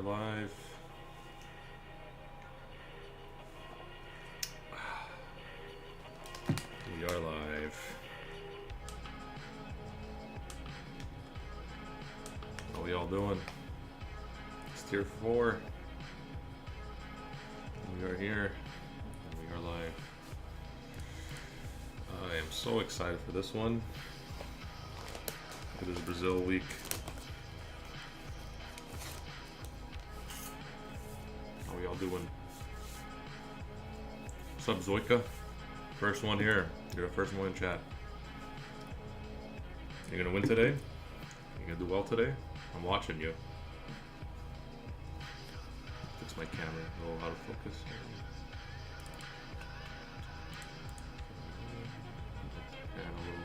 live. We are live. How we all doing? It's tier 4. We are here. And we are live. I am so excited for this one. It is Brazil week. How we all doing? What's up, Zoika? First one here. You're the first one in chat. You're gonna win today? You're gonna do well today? I'm watching you. Fix my camera. A little out of focus. And a little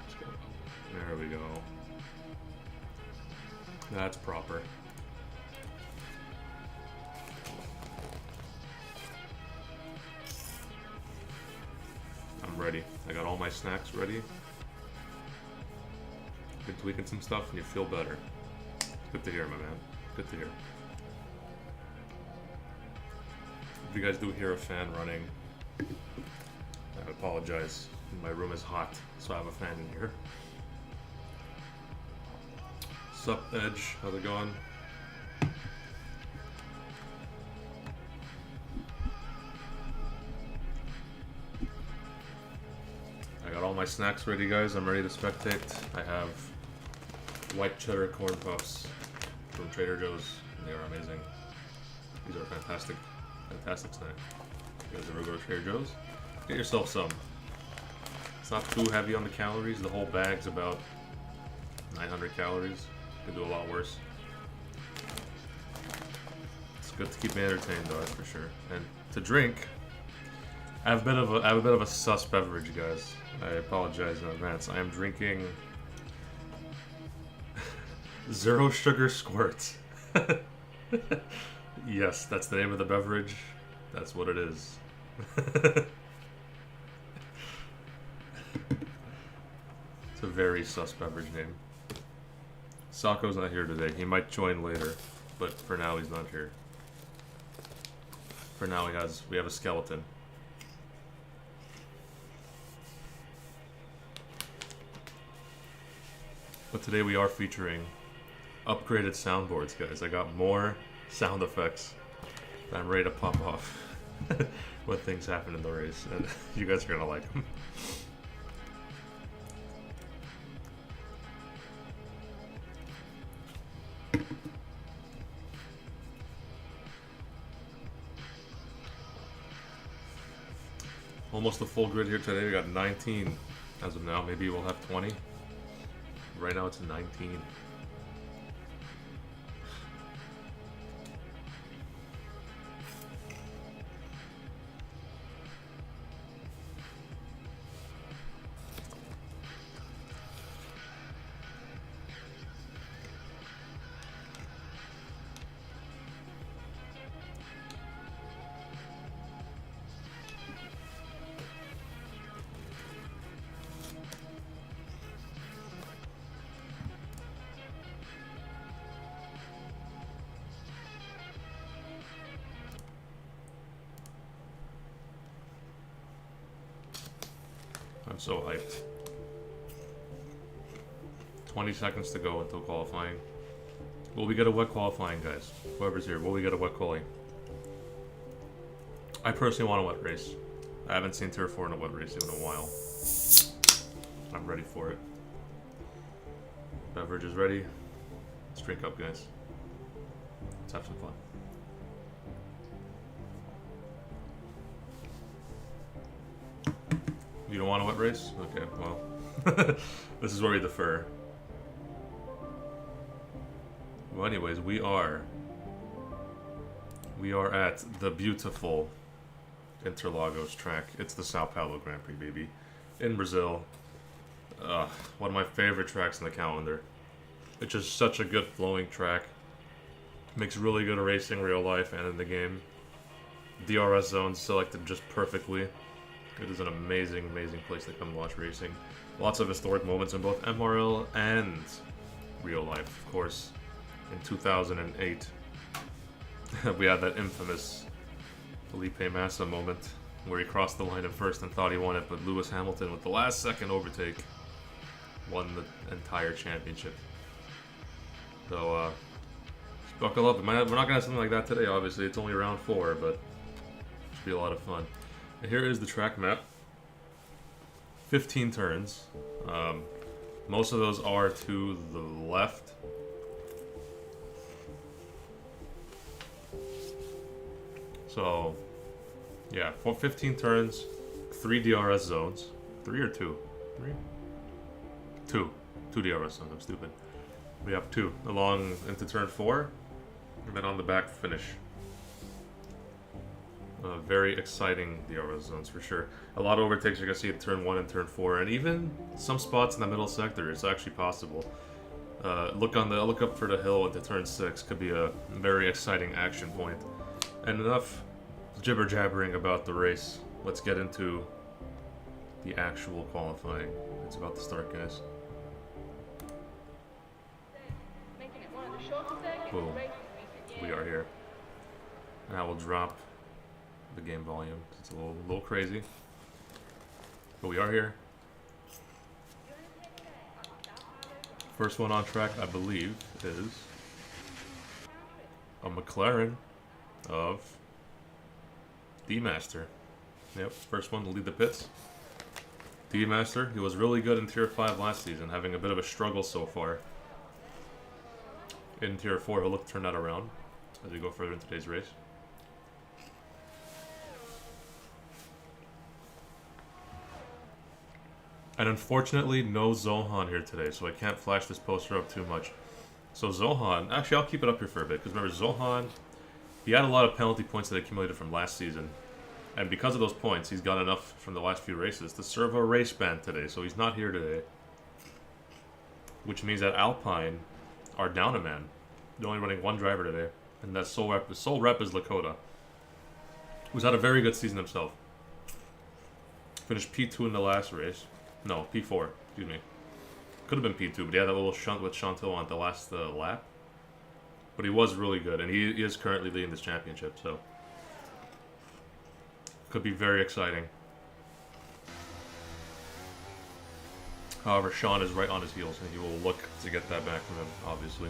let's go. There we go. That's proper. I'm ready. I got all my snacks ready. Been tweaking some stuff and you feel better. Good to hear, my man. Good to hear. If you guys do hear a fan running, I apologize. My room is hot, so I have a fan in here. Sup, Edge? How's it going? I got all my snacks ready, guys. I'm ready to spectate. I have white cheddar corn puffs from Trader Joe's. They are amazing. These are fantastic, fantastic snacks. You guys ever go to Trader Joe's? Get yourself some. It's not too heavy on the calories. The whole bag's about 900 calories. You can do a lot worse. It's good to keep me entertained, though, that's for sure. And to drink, I have a bit of a sus beverage, guys. I apologize in advance. I am drinking zero sugar squirt. Yes, that's the name of the beverage. That's what it is. It's a very sus beverage name. Sako's not here today. He might join later, but for now he's not here. For now we have a skeleton. But today we are featuring upgraded soundboards, guys. I got more sound effects that I'm ready to pop off when things happen in the race, and you guys are gonna like them. Almost a full grid here today. We got 19 as of now. Maybe we'll have 20. Right now it's 19. I'm so hyped. 20 seconds to go until qualifying. Will we get a wet qualifying, guys? Whoever's here, will we get a wet quali? I personally want a wet race. I haven't seen tier 4 in a wet race in a while. I'm ready for it. Beverage is ready. Let's drink up, guys. Let's have some fun. You don't want a wet race? Okay, well, this is where we defer. Well, anyways, we are at the beautiful Interlagos track. It's the Sao Paulo Grand Prix, baby, in Brazil. One of my favorite tracks in the calendar. It's just such a good flowing track. Makes really good racing, real life and in the game. DRS zones selected just perfectly. It is an amazing, amazing place to come watch racing. Lots of historic moments in both MRL and real life. Of course, in 2008, we had that infamous Felipe Massa moment where he crossed the line at first and thought he won it, but Lewis Hamilton, with the last second overtake, won the entire championship. So, just buckle up. We're not going to have something like that today, obviously. It's only round 4, but it should be a lot of fun. And here is the track map. 15 turns. Most of those are to the left. So, yeah, 15 turns, 3 DRS zones. 3 or 2? 3? 2. 2 DRS zones, I'm stupid. We have 2 along into turn 4, and then on the back finish. Very exciting DRS zones for sure. A lot of overtakes you're going to see at turn 1 and turn 4, and even some spots in the middle sector, it's actually possible. Look up for the hill into turn 6, could be a very exciting action point. And enough jibber-jabbering about the race. Let's get into the actual qualifying. It's about to start, guys. Boom. We are here. And I will drop the game volume. It's a little crazy. But we are here. First one on track, I believe, is a McLaren of D-Master. Yep, first one to lead the pits. D-Master, he was really good in Tier 5 last season, having a bit of a struggle so far. In Tier 4, he'll look to turn that around as we go further in today's race. And unfortunately, no Zohan here today, so I can't flash this poster up too much. So Zohan, actually I'll keep it up here for a bit, because remember Zohan, he had a lot of penalty points that accumulated from last season. And because of those points, he's got enough from the last few races to serve a race ban today, so he's not here today. Which means that Alpine are down a man. They're only running 1 driver today, and that sole rep is Lakota, who's had a very good season himself. Finished P2 in the last race. No, P4, excuse me. Could have been P2, but he had that little shunt with Chantil on the last lap. But he was really good, and he is currently leading this championship, so could be very exciting. However, Sean is right on his heels, and he will look to get that back from him, obviously.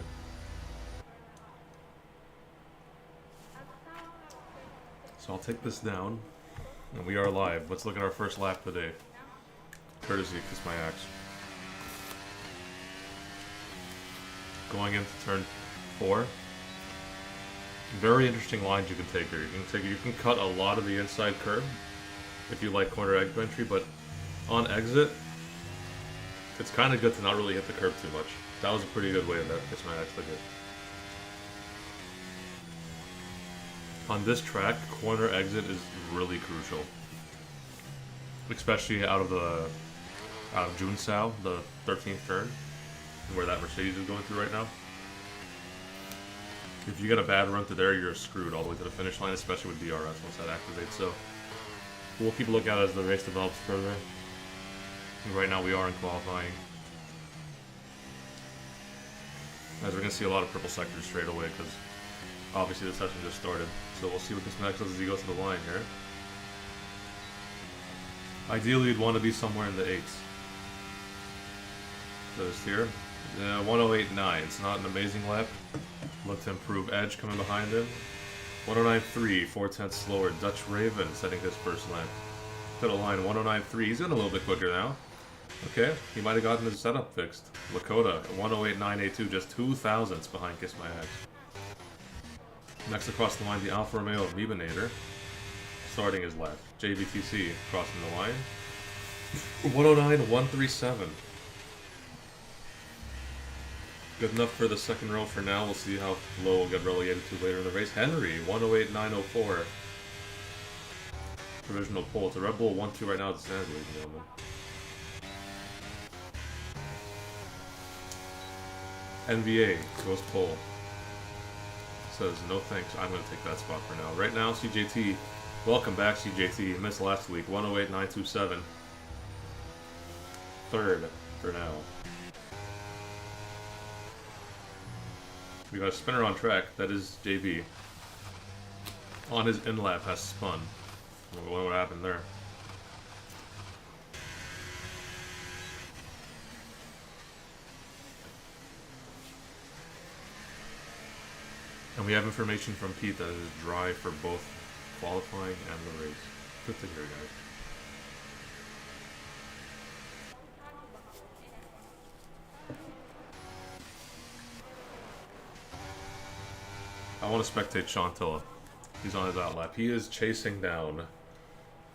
So I'll take this down, and we are live. Let's look at our first lap today. Courtesy of Kiss My Axe. Going into turn 4. Very interesting lines you can take here. You can cut a lot of the inside curb if you like corner entry, but on exit, it's kind of good to not really hit the curb too much. That was a pretty good way that Kiss My Axe took it. On this track, corner exit is really crucial, especially out of Junsao, the 13th turn, where that Mercedes is going through right now. If you get a bad run to there, you're screwed all the way to the finish line, especially with DRS once that activates. So we'll keep a look at it as the race develops further. And right now we are in qualifying, as we're going to see a lot of purple sectors straight away, because obviously the session just started. So we'll see what this Max does as he goes to the line here. Ideally, you'd want to be somewhere in the 8s. This here, 108.9. It's not an amazing lap. Look to improve edge coming behind him. 109.3, 4/10 slower. Dutch Raven setting his first lap. To the line, 109.3. He's getting a little bit quicker now. Okay, he might have gotten his setup fixed. Lakota, 108.982, just 2 thousandths behind Kiss My Axe. Next across the line, the Alfa Romeo of Mebanator, starting his lap. JVTC crossing the line. 109.137. Good enough for the second row for now. We'll see how low we'll get relegated to later in the race. Henry, 108.904. Provisional pole. It's a Red Bull 1-2 right now as it stands, ladies and gentlemen. NVA goes pole. Says, no thanks, I'm going to take that spot for now. Right now, CJT, welcome back, CJT. You missed last week, 108.927. Third for now. We got a spinner on track. That is JB. On his in lap has spun. What happened there? And we have information from Pete that it is dry for both qualifying and the race. Good to hear, guys. I want to spectate Sean Tilla. He's on his outlap. He is chasing down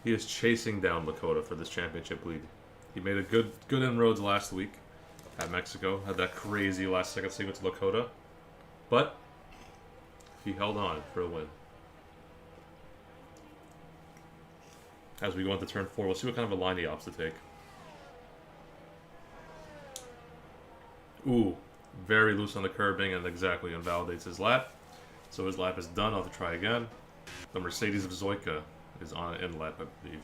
Lakota for this championship lead. He made a good inroads last week at Mexico. Had that crazy last second sequence to Lakota. But he held on for a win. As we go into turn 4, we'll see what kind of a line he opts to take. Ooh, very loose on the curbing and exactly invalidates his lap. So his lap is done. I'll have to try again. The Mercedes of Zoika is on in lap, I believe.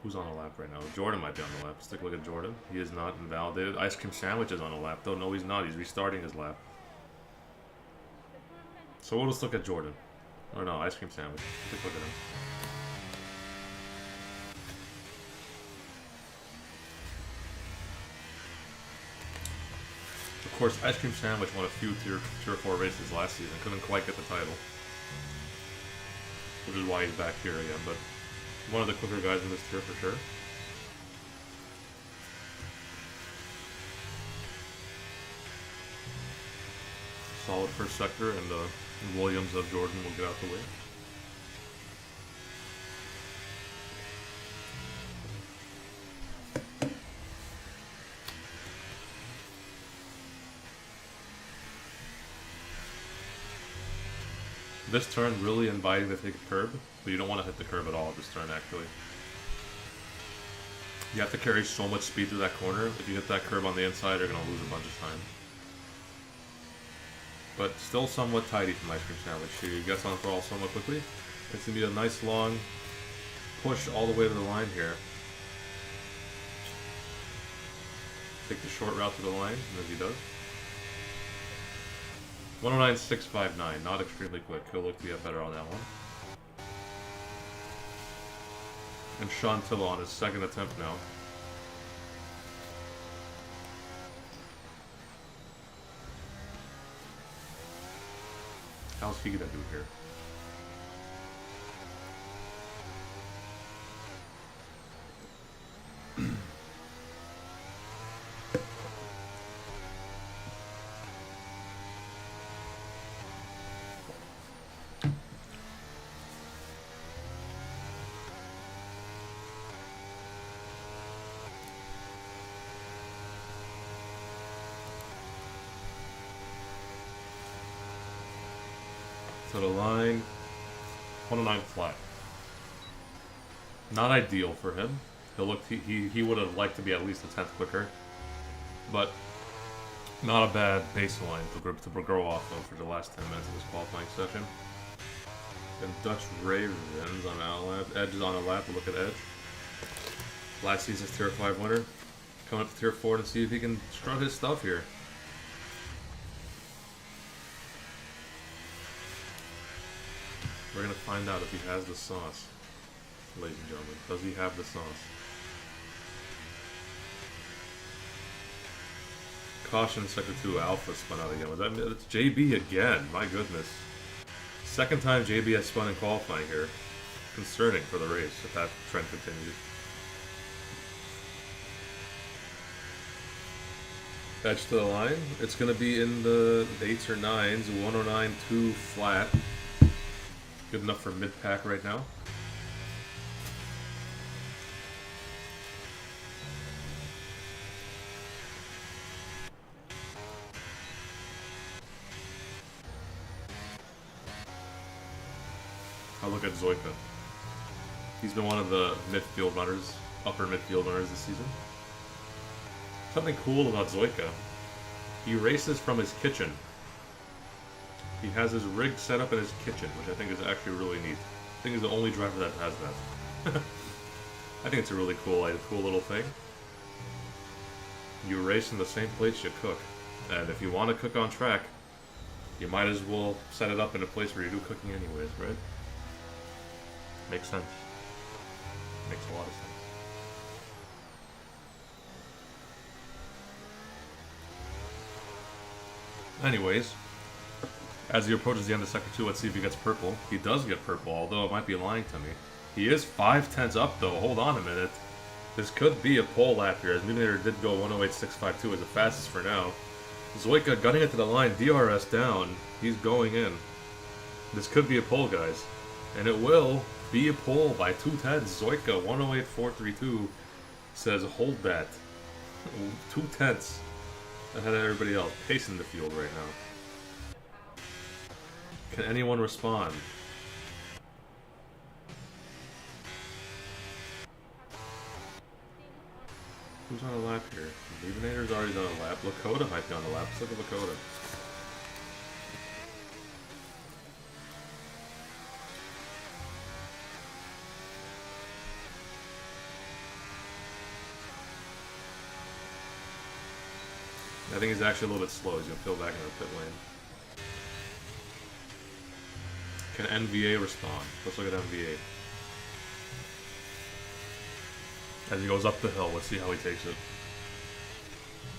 Who's on a lap right now? Jordan might be on the lap. Let's take a look at Jordan. He is not invalidated. Ice Cream Sandwich is on a lap, though. No, he's not. He's restarting his lap. So we'll just look at Jordan. Or no, Ice Cream Sandwich. Take a look at him. Of course, Ice Cream Sandwich won a few tier 4 races last season. Couldn't quite get the title. Which is why he's back here again, but one of the quicker guys in this tier for sure. Solid first sector, and the Williams of Jordan will get out the way. This turn really inviting to take a curb, but you don't want to hit the curb at all this turn actually. You have to carry so much speed through that corner. If you hit that curb on the inside, you're going to lose a bunch of time. But still somewhat tidy from Ice Cream Sandwich. He gets on throttle somewhat quickly. It's going to be a nice long push all the way to the line here. Take the short route to the line, as he does. 109.659, not extremely quick. He'll look to get better on that one. And Sean Tilla on his second attempt now. How's he gonna do here? To the line, 109 flat. Not ideal for him. He would have liked to be at least a tenth quicker, but not a bad baseline to grow off of for the last 10 minutes of this qualifying session. And Dutch Ravens on our lap. Edge is on a lap. We'll look at Edge. Last season's Tier 5 winner. Coming up to Tier 4 to see if he can strut his stuff here. We're going to find out if he has the sauce, ladies and gentlemen. Does he have the sauce? Caution, Sector 2, Alpha spun out again. Was that it's JB again? My goodness. Second time JB has spun in qualifying here. Concerning for the race if that trend continues. Edge to the line. It's going to be in the 8s or 9s. 109.2 flat. Good enough for mid-pack right now. I'll look at Zoika. He's been one of the midfield runners, upper midfield runners this season. Something cool about Zoika. He races from his kitchen. He has his rig set up in his kitchen, which I think is actually really neat. I think he's the only driver that has that. I think it's a really cool little thing. You race in the same place you cook. And if you want to cook on track, You might as well set it up in a place where you do cooking anyways, right? Makes sense. Makes a lot of sense. Anyways, as he approaches the end of Sector 2, let's see if he gets purple. He does get purple, although it might be lying to me. He is 5/10 up, though. Hold on a minute. This could be a pole lap here, as Mutilator did go 108.652 as the fastest for now. Zoika gunning it to the line, DRS down. He's going in. This could be a pole, guys. And it will be a pole by 2/10. Zoika 108.432 says hold that. 2/10 ahead of everybody else, pacing the field right now. Can anyone respond? Who's on a lap here? Leavinator's already done a lap. Lakota might be on the lap. Let's look at Lakota. I think he's actually a little bit slow. He's going to peel back in the pit lane. Can NVA respond? Let's look at NVA. As he goes up the hill, let's see how he takes it.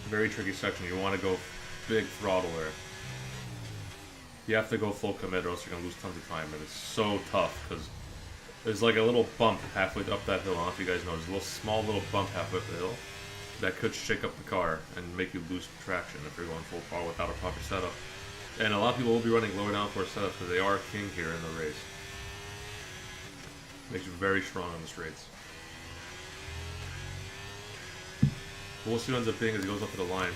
Very tricky section. You want to go big throttle there. You have to go full commit or else you're going to lose tons of time. And it's so tough because there's like a little bump halfway up that hill. I don't know if you guys know. There's a small little bump halfway up the hill that could shake up the car and make you lose traction if you're going full power without a proper setup. And a lot of people will be running lower down for a setup because they are king here in the race. Makes you very strong on the straights. We'll see what ends up being as he goes up to the line.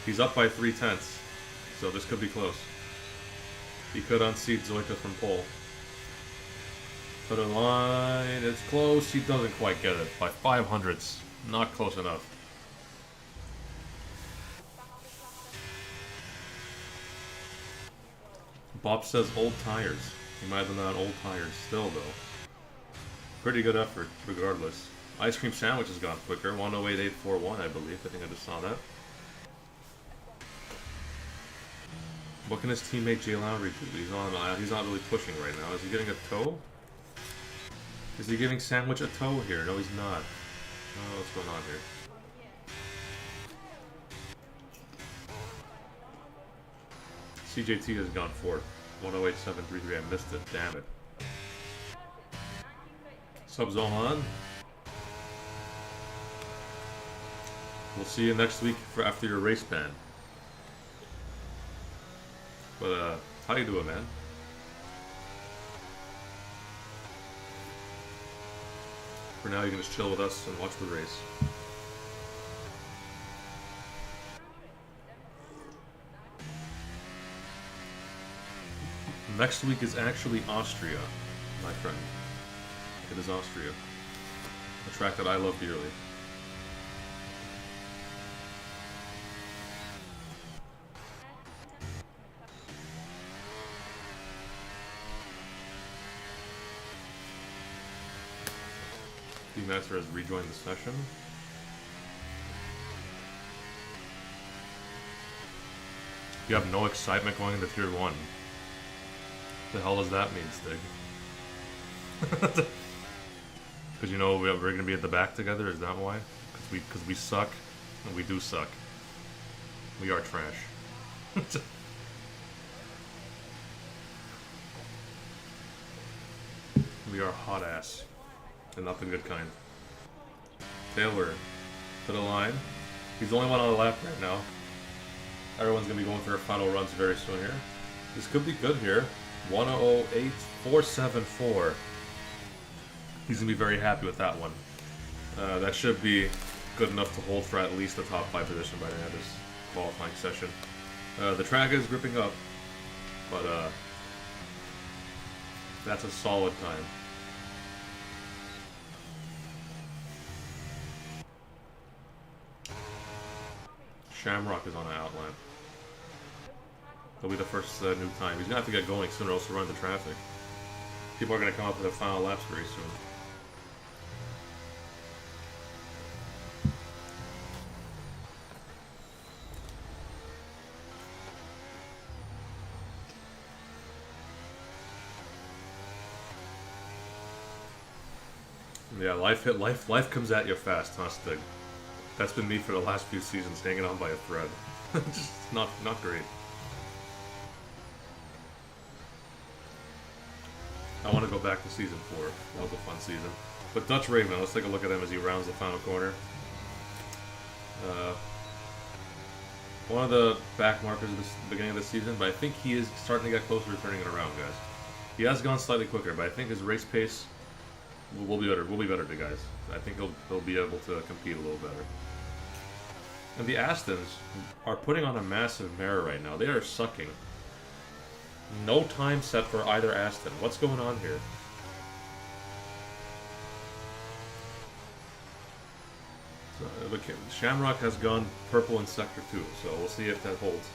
He's up by 3/10, so this could be close. He could unseat Zoika from pole. To the line, it's close. He doesn't quite get it by 500ths. Not close enough. Bob says old tires. He might have been on old tires still, though. Pretty good effort, regardless. Ice cream sandwich has gone quicker. 108.841, I believe. I think I just saw that. What can his teammate Jay Lowry do? He's not really pushing right now. Is he getting a tow? Is he giving Sandwich a tow here? No, he's not. Oh, what's going on here? CJT has gone fourth. 108.733. I missed it. Damn it. Sub Zohan. We'll see you next week for after your race ban. But how you doing, man? For now, you can just chill with us and watch the race. Next week is actually Austria, my friend. It is Austria. A track that I love dearly. Master has rejoined the session. You have no excitement going into Tier 1. The hell does that mean, Stig? Because you know we're going to be at the back together, is that why? Because we suck, and we do suck. We are trash. We are hot ass. And not the good kind. Taylor to the line. He's the only one on the lap right now. Everyone's going to be going for their final runs very soon here. This could be good here. 108.474. He's going to be very happy with that one. That should be good enough to hold for at least the top 5 position by the end of this qualifying session. The track is gripping up, but that's a solid time. Shamrock is on an outline. He'll be the first new time. He's going to have to get going sooner or else he'll run into traffic. People are going to come up with their final laps very soon. Yeah, life comes at you fast, huh, Stig? That's been me for the last few seasons, hanging on by a thread. Just not great. I want to go back to season 4. That was a fun season. But Dutch Raven, let's take a look at him as he rounds the final corner. One of the back markers at the beginning of the season, but I think he is starting to get closer to turning it around, guys. He has gone slightly quicker, but I think his race pace will be better. Will be better to guys. I think he'll be able to compete a little better. And the Astons are putting on a massive mirror right now. They are sucking. No time set for either Aston. What's going on here? So, Shamrock has gone purple in Sector 2, so we'll see if that holds.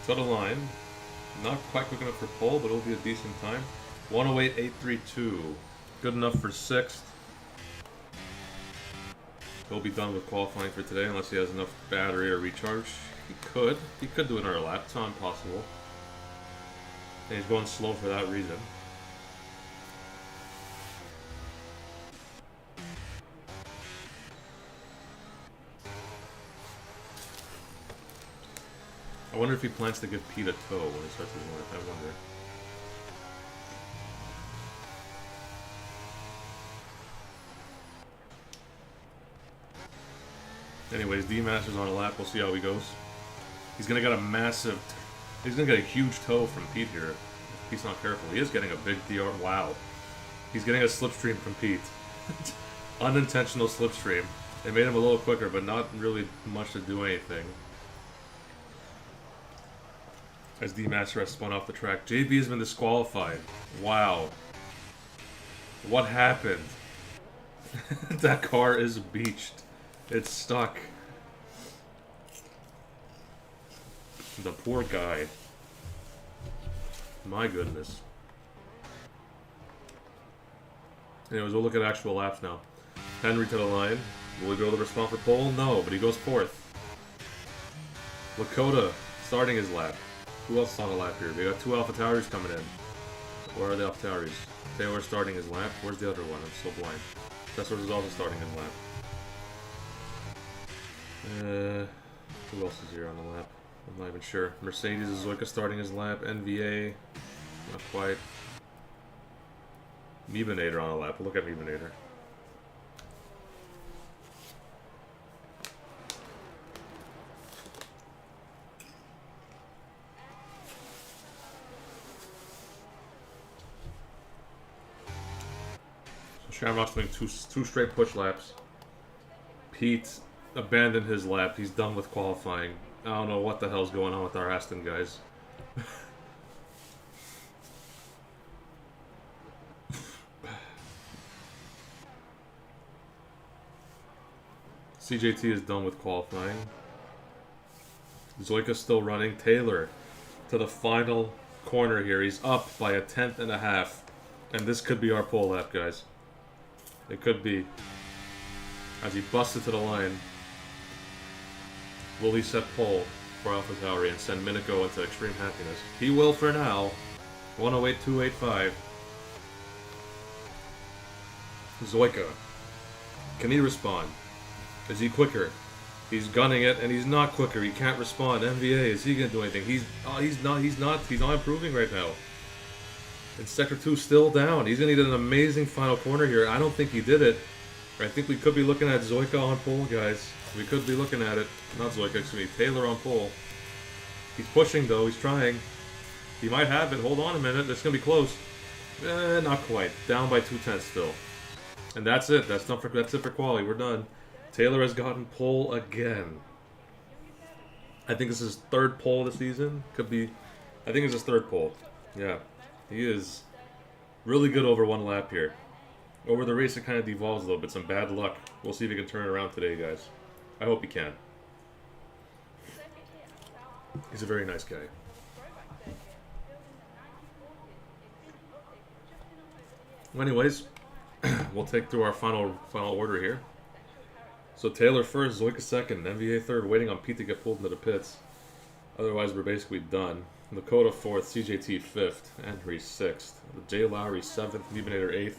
So the line, not quite quick enough for pole, but it'll be a decent time. 108.832, good enough for 6th. He'll be done with qualifying for today unless he has enough battery or recharge. He could do another lap. It's not impossible. And he's going slow for that reason. I wonder if he plans to give Pete a tow when he starts his lap. I wonder. Anyways, D-Master's on a lap. We'll see how he goes. He's gonna get a massive... He's gonna get a huge tow from Pete here. If Pete's not careful. He is getting a big DR. Wow. He's getting a slipstream from Pete. Unintentional slipstream. It made him a little quicker, but not really much to do anything. As D-Master has spun off the track. JB has been disqualified. Wow. What happened? That car is beached. It's stuck. The poor guy. My goodness. Anyways, we'll look at actual laps now. Henry to the line. Will he be able to respond for pole? No, but he goes 4th. Lakota starting his lap. Who else is on the lap here? We got 2 Alpha Tauris coming in. Where are the Alpha Tauris? Taylor starting his lap. Where's the other one? I'm so blind. Tesla is also starting his lap. Who else is here on the lap? I'm not even sure. Mercedes is Zoika starting his lap. NVA, not quite. Meebinator on the lap. We'll look at Meebinator. So Shamrock's doing two straight push laps. Pete abandoned his lap. He's done with qualifying. I don't know what the hell's going on with our Aston guys. CJT is done with qualifying. Zoika's still running. Taylor to the final corner here. He's up by a 10th and a half. And this could be our pole lap, guys. It could be. As he busted to the line. Will he set pole for Alpha Tauri and send Minico into extreme happiness? He will for now. 108.285. Zoika. Can he respond? Is he quicker? He's gunning it, and he's not quicker. He can't respond. MVA, is he gonna do anything? He's not improving right now. And Sector 2 still down. He's gonna need an amazing final corner here. I don't think he did it. I think we could be looking at Zoika on pole, guys. We could be looking at it. Not Zoika, excuse me. Taylor on pole. He's pushing, though. He's trying. He might have it. Hold on a minute. It's going to be close. Not quite. Down by 2/10 still. And that's it. That's it for quali. We're done. Taylor has gotten pole again. I think this is his 3rd pole of the season. Could be. I think it's his 3rd pole. Yeah. He is really good over 1 lap here. Over the race, it kind of devolves a little bit. Some bad luck. We'll see if he can turn it around today, guys. I hope he can. He's a very nice guy. Anyways, we'll take through our final order here. So Taylor first, Zoika second, MVA third, waiting on Pete to get pulled into the pits. Otherwise, we're basically done. Lakota 4th, CJT 5th, Henry 6th, J. Lowry 7th, Nevenator 8th,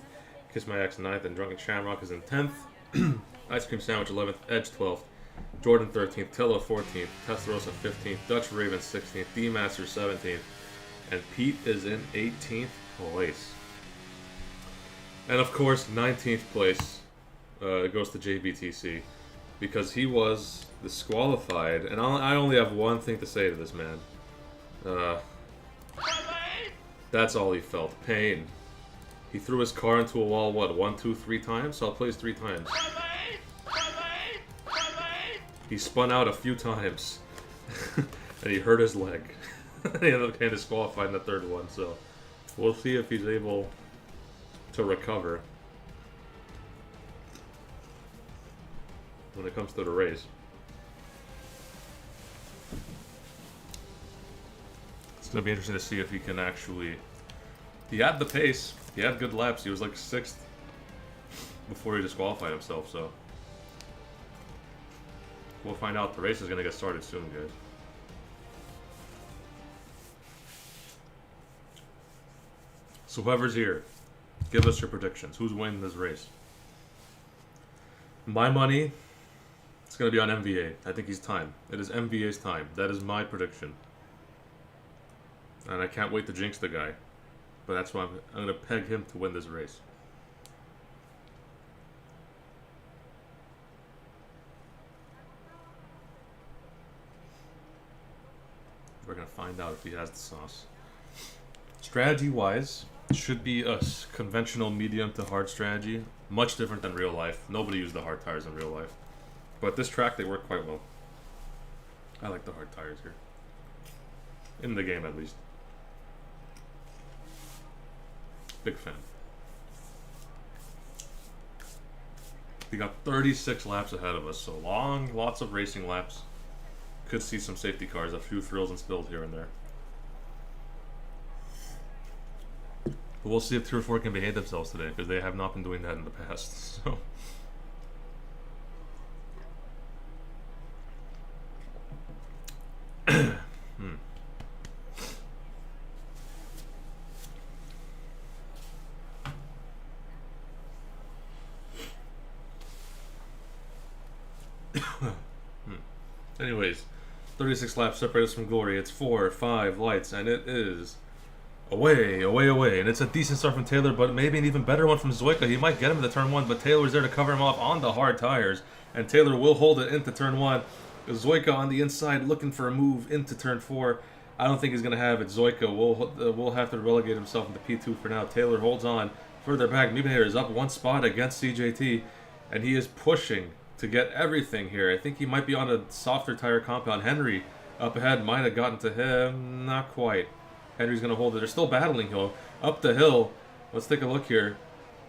Kiss My Axe 9th, and Drunken Shamrock is in 10th. Ice Cream Sandwich 11th, Edge 12th, Jordan 13th, Tilla 14th, Testarossa 15th, Dutch Raven 16th, D-Master 17th, and Pete is in 18th place. And of course, 19th place goes to JBTC because he was disqualified. And I only have one thing to say to this man. That's all he felt. Pain. He threw his car into a wall, what, 1, 2, 3 times? So I'll place 3 times. He spun out a few times. And he hurt his leg. He ended up getting disqualified in the 3rd one, so we'll see if he's able to recover when it comes to the race. It's going to be interesting to see if he can actually... He had the pace. He had good laps. He was like 6th before he disqualified himself, so... We'll find out. The race is going to get started soon, guys. So whoever's here, give us your predictions. Who's winning this race? My money, it's going to be on MVA. I think he's time. It is MVA's time. That is my prediction. And I can't wait to jinx the guy. But that's why I'm going to peg him to win this race. We're going to find out if he has the sauce. Strategy-wise, should be a conventional medium to hard strategy. Much different than real life. Nobody used the hard tires in real life. But this track, they work quite well. I like the hard tires here. In the game, at least. Big fan. We got 36 laps ahead of us, so long, lots of racing laps. Could see some safety cars, a few thrills and spills here and there. But we'll see if 2 or 4 can behave themselves today, because they have not been doing that in the past. So. Anyways, 36 laps separate us from glory. It's 4, 5 lights, and it is away, away, away. And it's a decent start from Taylor, but maybe an even better one from Zoika. He might get him to turn 1, but Taylor's there to cover him off on the hard tires. And Taylor will hold it into turn 1. Zoika on the inside looking for a move into turn 4. I don't think he's going to have it. Zoika will have to relegate himself into P2 for now. Taylor holds on further back. Nevenator is up 1 spot against CJT, and he is pushing to get everything here. I think he might be on a softer tire compound. Henry up ahead might have gotten to him. Not quite. Henry's going to hold it. They're still battling, though. Up the hill. Let's take a look here.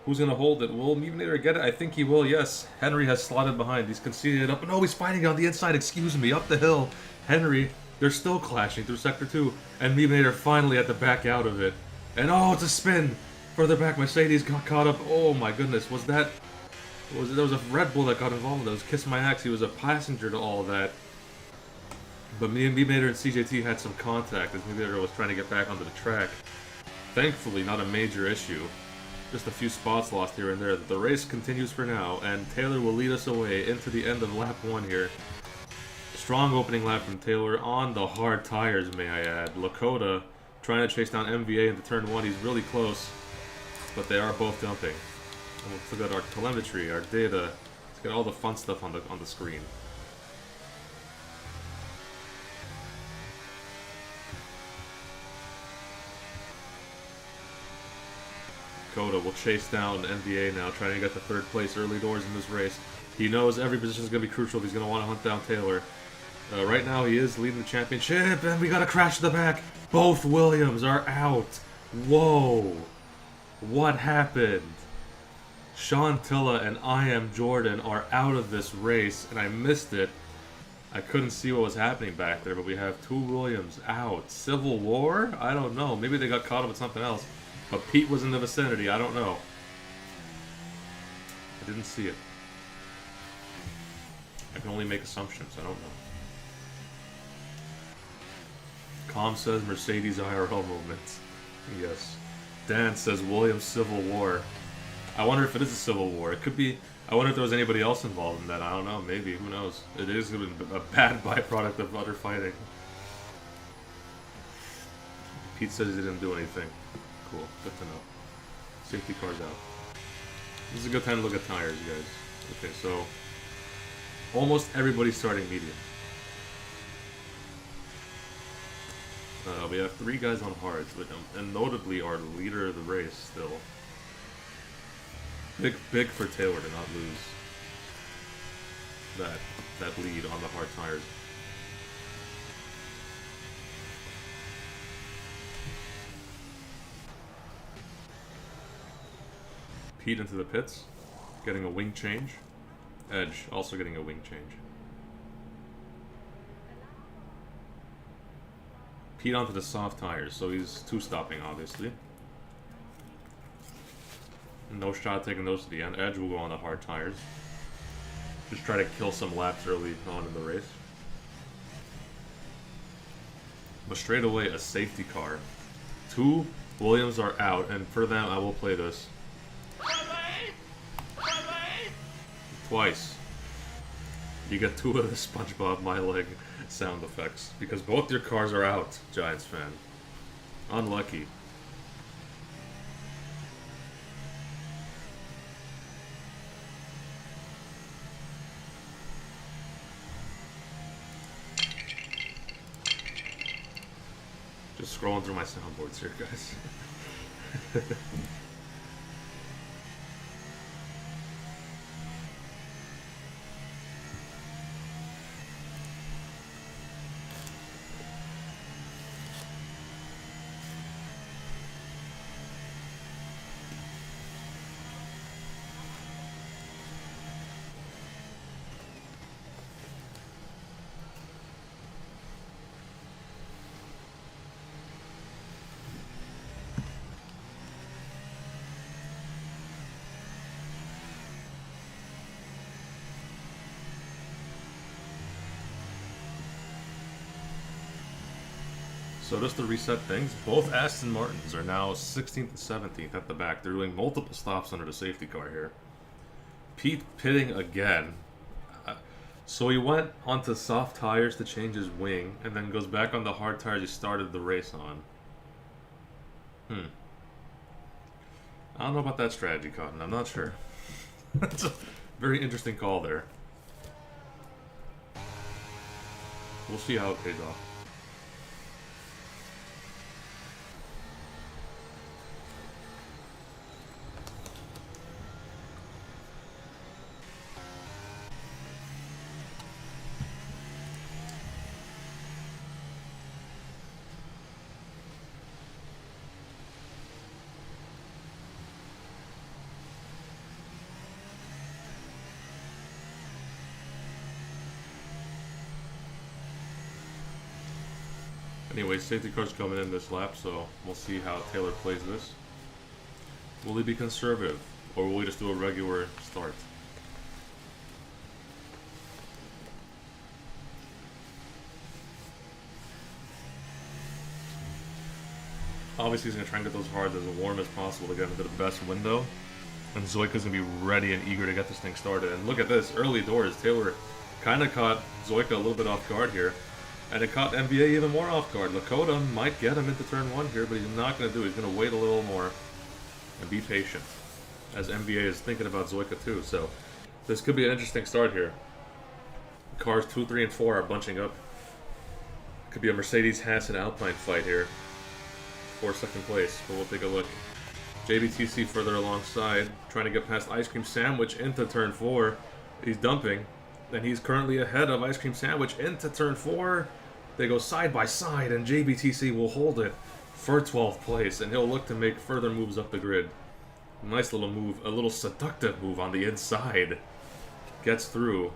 Who's going to hold it? Will Nevenator get it? I think he will, yes. Henry has slotted behind. He's conceded it up. No, he's fighting on the inside. Excuse me. Up the hill. Henry, they're still clashing through Sector 2. And Nevenator finally had to back out of it. And oh, it's a spin. Further back, Mercedes got caught up. Oh my goodness. There was a Red Bull that got involved. That was Kiss My Axe. He was a passenger to all of that. But Nevenator and CJT had some contact as Nevenator was trying to get back onto the track. Thankfully, not a major issue. Just a few spots lost here and there. The race continues for now, and Taylor will lead us away into the end of lap 1 here. Strong opening lap from Taylor on the hard tires, may I add. Lakota trying to chase down MVA into turn 1. He's really close, but they are both dumping. And let's look at our telemetry, our data. Let's get all the fun stuff on the screen. Lakota will chase down MVA now, trying to get the 3rd place early doors in this race. He knows every position is going to be crucial if he's going to want to hunt down Taylor. Right now he is leading the championship, and we got a crash to the back. Both Williams are out. Whoa. What happened? Sean Tilla and I Am Jordan are out of this race, and I missed it. I couldn't see what was happening back there, but we have 2 Williams out. Civil War? I don't know. Maybe they got caught up with something else. But Pete was in the vicinity. I don't know. I didn't see it. I can only make assumptions. I don't know. Com says Mercedes IRL movements. Yes. Dan says Williams Civil War. I wonder if it is a civil war. It could be. I wonder if there was anybody else involved in that. I don't know. Maybe. Who knows? It is a bad byproduct of other fighting. Pete says he didn't do anything. Cool. Good to know. Safety car's out. This is a good time to look at tires, guys. Okay, so almost everybody's starting medium. We have 3 guys on hards with them, and notably our leader of the race still. Big for Taylor to not lose that lead on the hard tires. Pete into the pits, getting a wing change. Edge also getting a wing change. Pete onto the soft tires, so he's 2-stopping obviously. No shot taking those to the end. Edge will go on the hard tires. Just try to kill some laps early on in the race. But straight away, a safety car. 2 Williams are out, and for them, I will play this. Twice. You get 2 of the SpongeBob My Leg sound effects. Because both your cars are out, Giants fan. Unlucky. Just scrolling through my soundboards here, guys. So just to reset things, both Aston Martins are now 16th and 17th at the back. They're doing multiple stops under the safety car here. Pete pitting again. So he went onto soft tires to change his wing, and then goes back on the hard tires he started the race on. I don't know about that strategy, Cotton. I'm not sure. That's a very interesting call there. We'll see how it pays off. Anyway, safety car's coming in this lap, so we'll see how Taylor plays this. Will he be conservative, or will he just do a regular start? Obviously, he's going to try and get those hards as warm as possible to get into the best window. And Zoika's going to be ready and eager to get this thing started. And look at this, early doors. Taylor kind of caught Zoika a little bit off guard here. And it caught MBA even more off guard. Lakota might get him into turn 1 here, but he's not going to do it. He's going to wait a little more and be patient. As MBA is thinking about Zoika too. So this could be an interesting start here. Cars 2, 3, and 4 are bunching up. Could be a Mercedes Haas and Alpine fight here for second place, but we'll take a look. JBTC further alongside, trying to get past Ice Cream Sandwich into turn 4. He's dumping, and he's currently ahead of Ice Cream Sandwich into turn 4. They go side by side, and JBTC will hold it for 12th place, and he'll look to make further moves up the grid. Nice little move, a little seductive move on the inside. Gets through.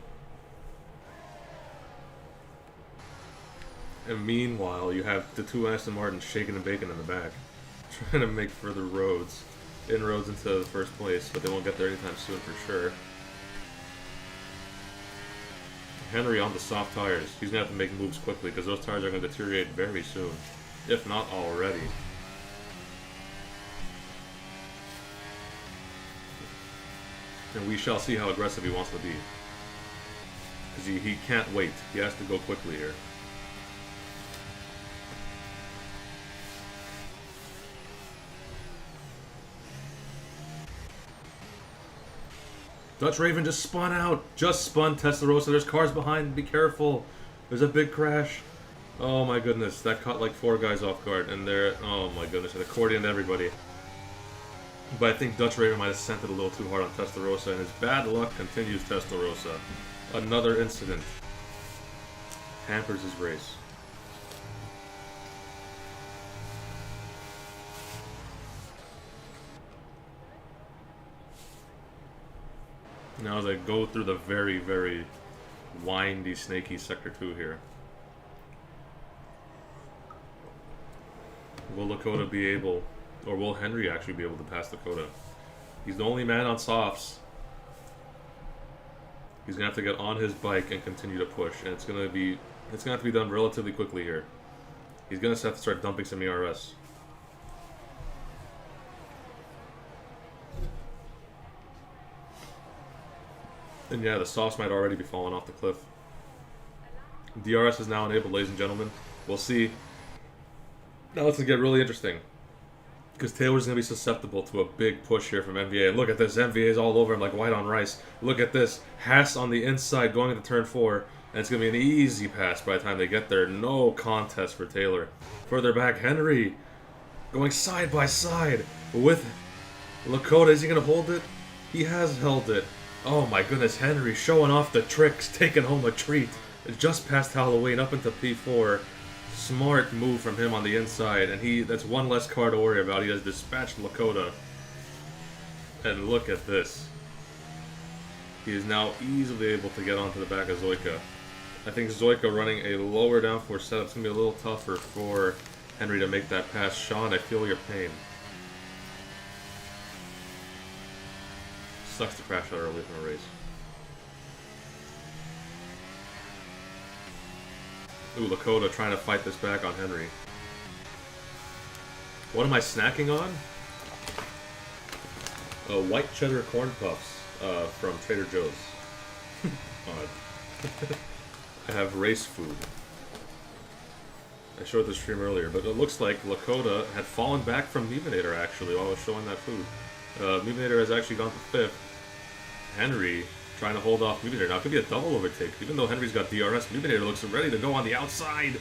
And meanwhile, you have the 2 Aston Martins shaking and baking in the back, trying to make further inroads into the first place, but they won't get there anytime soon for sure. Henry on the soft tires. He's going to have to make moves quickly because those tires are going to deteriorate very soon, if not already. And we shall see how aggressive he wants to be. Because he can't wait. He has to go quickly here. Dutch Raven just spun out. Just spun Testarossa. There's cars behind. Be careful. There's a big crash. Oh my goodness. That caught like 4 guys off guard. And they're... Oh my goodness. It accordioned everybody. But I think Dutch Raven might have sent it a little too hard on Testarossa. And his bad luck continues Testarossa. Another incident. Hampers his race. Now as I go through the very, very windy, snaky Sector 2 here. Will Lakota be able, or will Henry actually be able to pass Lakota? He's the only man on softs. He's gonna have to get on his bike and continue to push, and it's gonna have to be done relatively quickly here. He's gonna have to start dumping some ERS. And yeah, the softs might already be falling off the cliff. DRS is now enabled, ladies and gentlemen. We'll see. Now it's gonna get really interesting. Because Taylor's going to be susceptible to a big push here from MVA. Look at this. MVA's all over him like white on rice. Look at this. Haas on the inside going into turn 4. And it's going to be an easy pass by the time they get there. No contest for Taylor. Further back, Henry going side by side with Lakota. Is he going to hold it? He has held it. Oh my goodness. Henry showing off the tricks. Taking home a treat. Just past Halloween up into P4. Smart move from him on the inside, and that's one less car to worry about. He has dispatched Lakota. And look at this. He is now easily able to get onto the back of Zoika. I think Zoika running a lower downforce setup is going to be a little tougher for Henry to make that pass. Sean, I feel your pain. Sucks to crash out early from a race. Ooh, Lakota trying to fight this back on Henry. What am I snacking on? White cheddar corn puffs from Trader Joe's. Odd. I have race food. I showed the stream earlier, but it looks like Lakota had fallen back from Meminator actually while I was showing that food. Meminator has actually gone to 5th. Henry trying to hold off Meminator. Now it could be a double overtake. Even though Henry's got DRS, Meminator looks ready to go on the outside.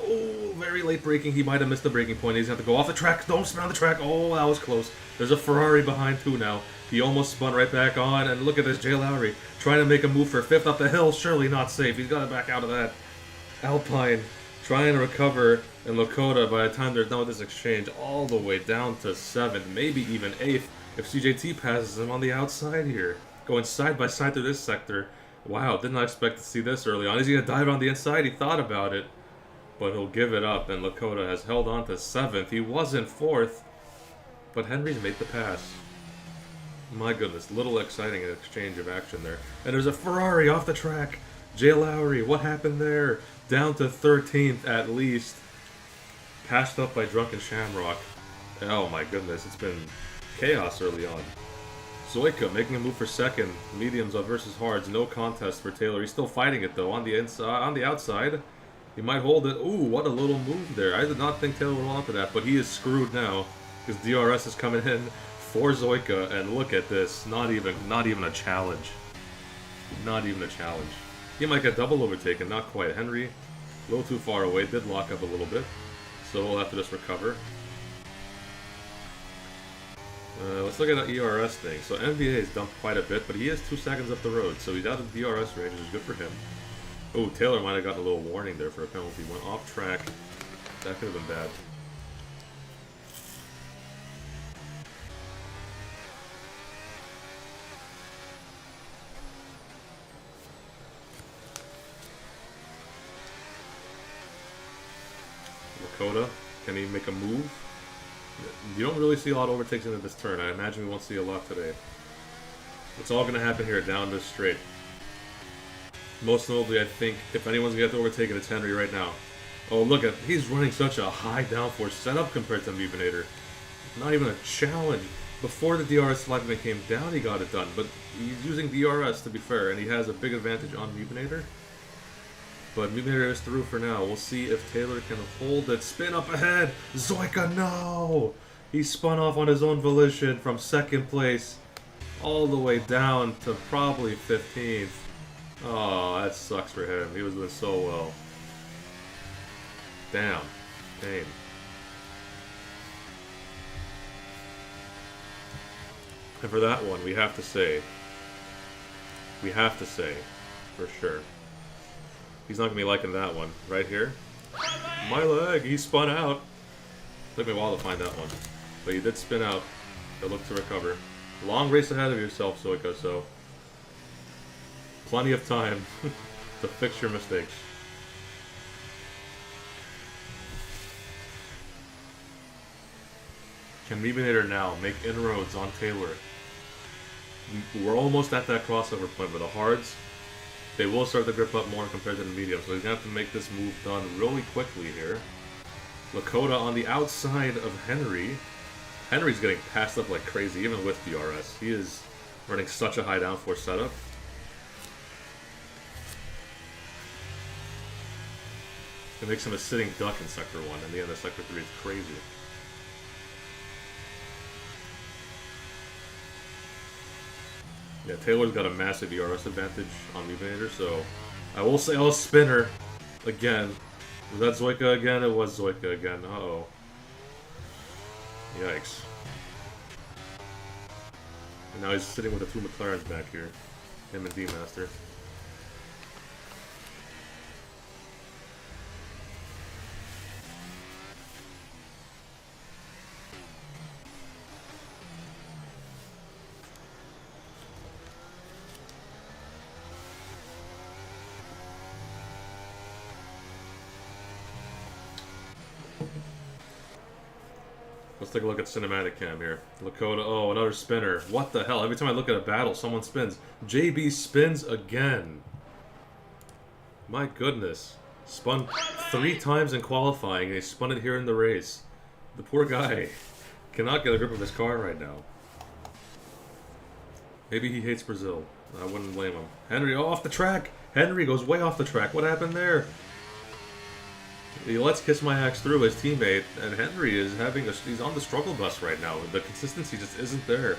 Oh, very late braking. He might have missed the braking point. He's going to have to go off the track. Don't spin on the track. Oh, that was close. There's a Ferrari behind too now. He almost spun right back on. And look at this, Jay Lowry trying to make a move for 5th up the hill. Surely not safe. He's got to back out of that. Alpine trying to recover. And Lakota, by the time they're done with this exchange, all the way down to 7th, maybe even 8th, if CJT passes him on the outside here. Going side by side through this sector. Wow, did not expect to see this early on. Is he going to dive on the inside? He thought about it. But he'll give it up, and Lakota has held on to 7th. He was in 4th, but Henry's made the pass. My goodness, little exciting exchange of action there. And there's a Ferrari off the track. Jay Lowry, what happened there? Down to 13th at least. Passed up by Drunken Shamrock. Oh my goodness, it's been chaos early on. Zoika making a move for 2nd. Mediums versus hards. No contest for Taylor. He's still fighting it though. On the inside, on the outside, he might hold it. Ooh, what a little move there. I did not think Taylor would want to that, but he is screwed now because DRS is coming in for Zoika. And look at this. Not even a challenge. Not even a challenge. He might get double overtaken. Not quite. Henry, a little too far away. Did lock up a little bit, so we'll have to just recover. Let's look at that ERS thing. So MVA has dumped quite a bit, but he is 2 seconds up the road, so he's out of DRS range, which is good for him. Oh, Taylor might have gotten a little warning there for a penalty. Went off track. That could have been bad. Lakota, can he make a move? You don't really see a lot of overtakes into this turn. I imagine we won't see a lot today. It's all going to happen here down this straight. Most notably, I think, if anyone's going to get to overtake it, it's Henry right now. Oh, look at, he's running such a high downforce setup compared to Mutinator. Not even a challenge. Before the DRS flag came down, he got it done. But he's using DRS, to be fair, and he has a big advantage on Mutinator. But Mutinator is through for now. We'll see if Taylor can hold that spin up ahead. Zoika, no! He spun off on his own volition from second place all the way down to probably 15th. Oh, that sucks for him. He was doing so well. Damn. Pain. And for that one, we have to say, for sure, he's not going to be liking that one. Right here. My leg! He spun out. Took me a while to find that one. But he did spin out. He'll look to recover. Long race ahead of yourself, Zoika, so plenty of time to fix your mistakes. Can Mutinator now make inroads on Taylor? We're almost at that crossover point with the hards. They will start to grip up more compared to the medium, so he's going to have to make this move done really quickly here. Lakota on the outside of Henry. Henry's getting passed up like crazy, even with DRS. He is running such a high downforce setup. It makes him a sitting duck in Sector 1, and the end of Sector 3 is crazy. Yeah, Taylor's got a massive DRS advantage on Mutinator, so I will say, oh, spinner again. Was that Zoika again? It was Zoika again. Uh-oh. Yikes. And now he's sitting with the two McLarens back here. Him and D-Master. Let's take a look at cinematic cam here. Lakota, oh, another spinner. What the hell? Every time I look at a battle, someone spins. JB spins again. My goodness. Spun 3 times in qualifying, and he spun it here in the race. The poor guy cannot get a grip of his car right now. Maybe he hates Brazil. I wouldn't blame him. Henry, oh, off the track! Henry goes way off the track. What happened there? He lets Kiss My Axe through his teammate, and Henry is having he's on the struggle bus right now. The consistency just isn't there.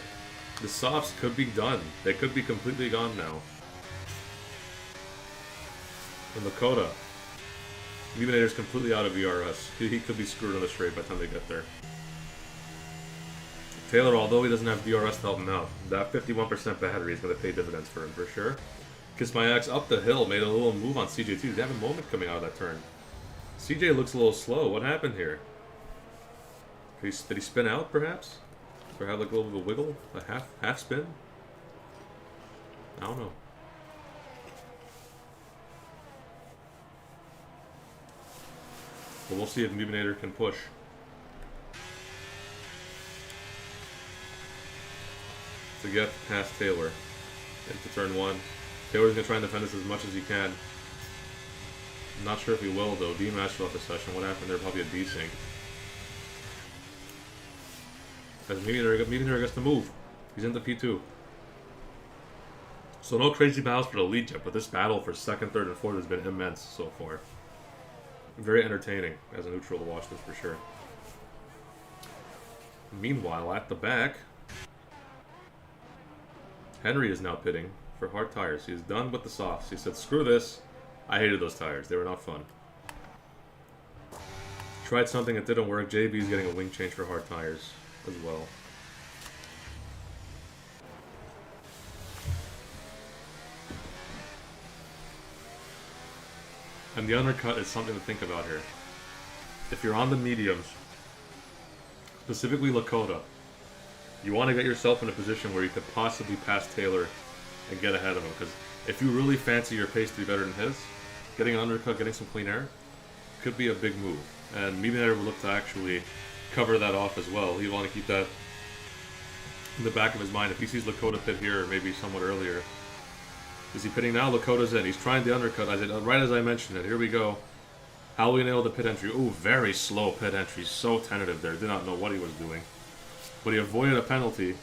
The softs could be done. They could be completely gone now. And Lakota. Mutinator's completely out of VRS. He could be screwed on the straight by the time they get there. Taylor, although he doesn't have DRS to help him out, that 51% battery is going to pay dividends for him for sure. Kiss My Axe up the hill, made a little move on CJ2. Did he have a moment coming out of that turn? CJ looks a little slow. What happened here? Did he spin out, perhaps? Or have like a little bit of a wiggle? A half spin? I don't know. But we'll see if Mutinator can push. To get past Taylor into turn 1. Taylor's going to try and defend this as much as he can. I'm not sure if he will, though. D-Master off the session. What happened there? Probably a D-Sync. As Mutinator gets to move. He's into P2. So no crazy battles for the lead yet, but this battle for 2nd, 3rd, and 4th has been immense so far. Very entertaining as a neutral to watch this for sure. Meanwhile, at the back, Henry is now pitting for hard tires. He's done with the softs. He said, screw this. I hated those tires. They were not fun. Tried something that didn't work. JB's getting a wing change for hard tires as well. And the undercut is something to think about here. If you're on the mediums, specifically Lakota, you want to get yourself in a position where you could possibly pass Taylor and get ahead of him. Because if you really fancy your pace to be better than his, getting an undercut, getting some clean air, could be a big move. And Mutinator will look to actually cover that off as well. He'll want to keep that in the back of his mind. If he sees Lakota pit here, or maybe somewhat earlier, Is he pitting now? Lakota's in. He's trying the undercut. I did right as I mentioned it. Here we go. How will we nail the pit entry? Ooh, very slow pit entry. So tentative there. Did not know what he was doing. But he avoided a penalty.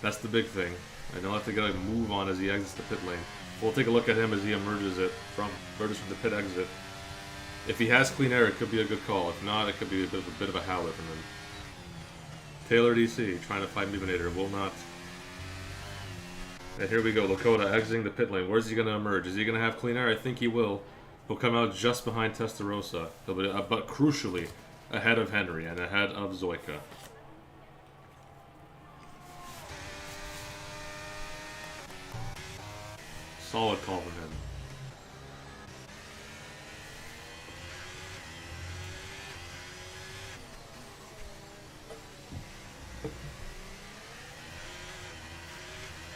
That's the big thing. I don't have to get a move on as he exits the pit lane. We'll take a look at him as he emerges from the pit exit. If he has clean air, it could be a good call. If not, it could be a bit of a howler from him. Taylor DC trying to fight Mubinator. Will not. And here we go. Lakota exiting the pit lane. Where's he going to emerge? Is he going to have clean air? I think he will. He'll come out just behind Testarossa. He'll be, but crucially, ahead of Henry and ahead of Zoika. Solid call from him.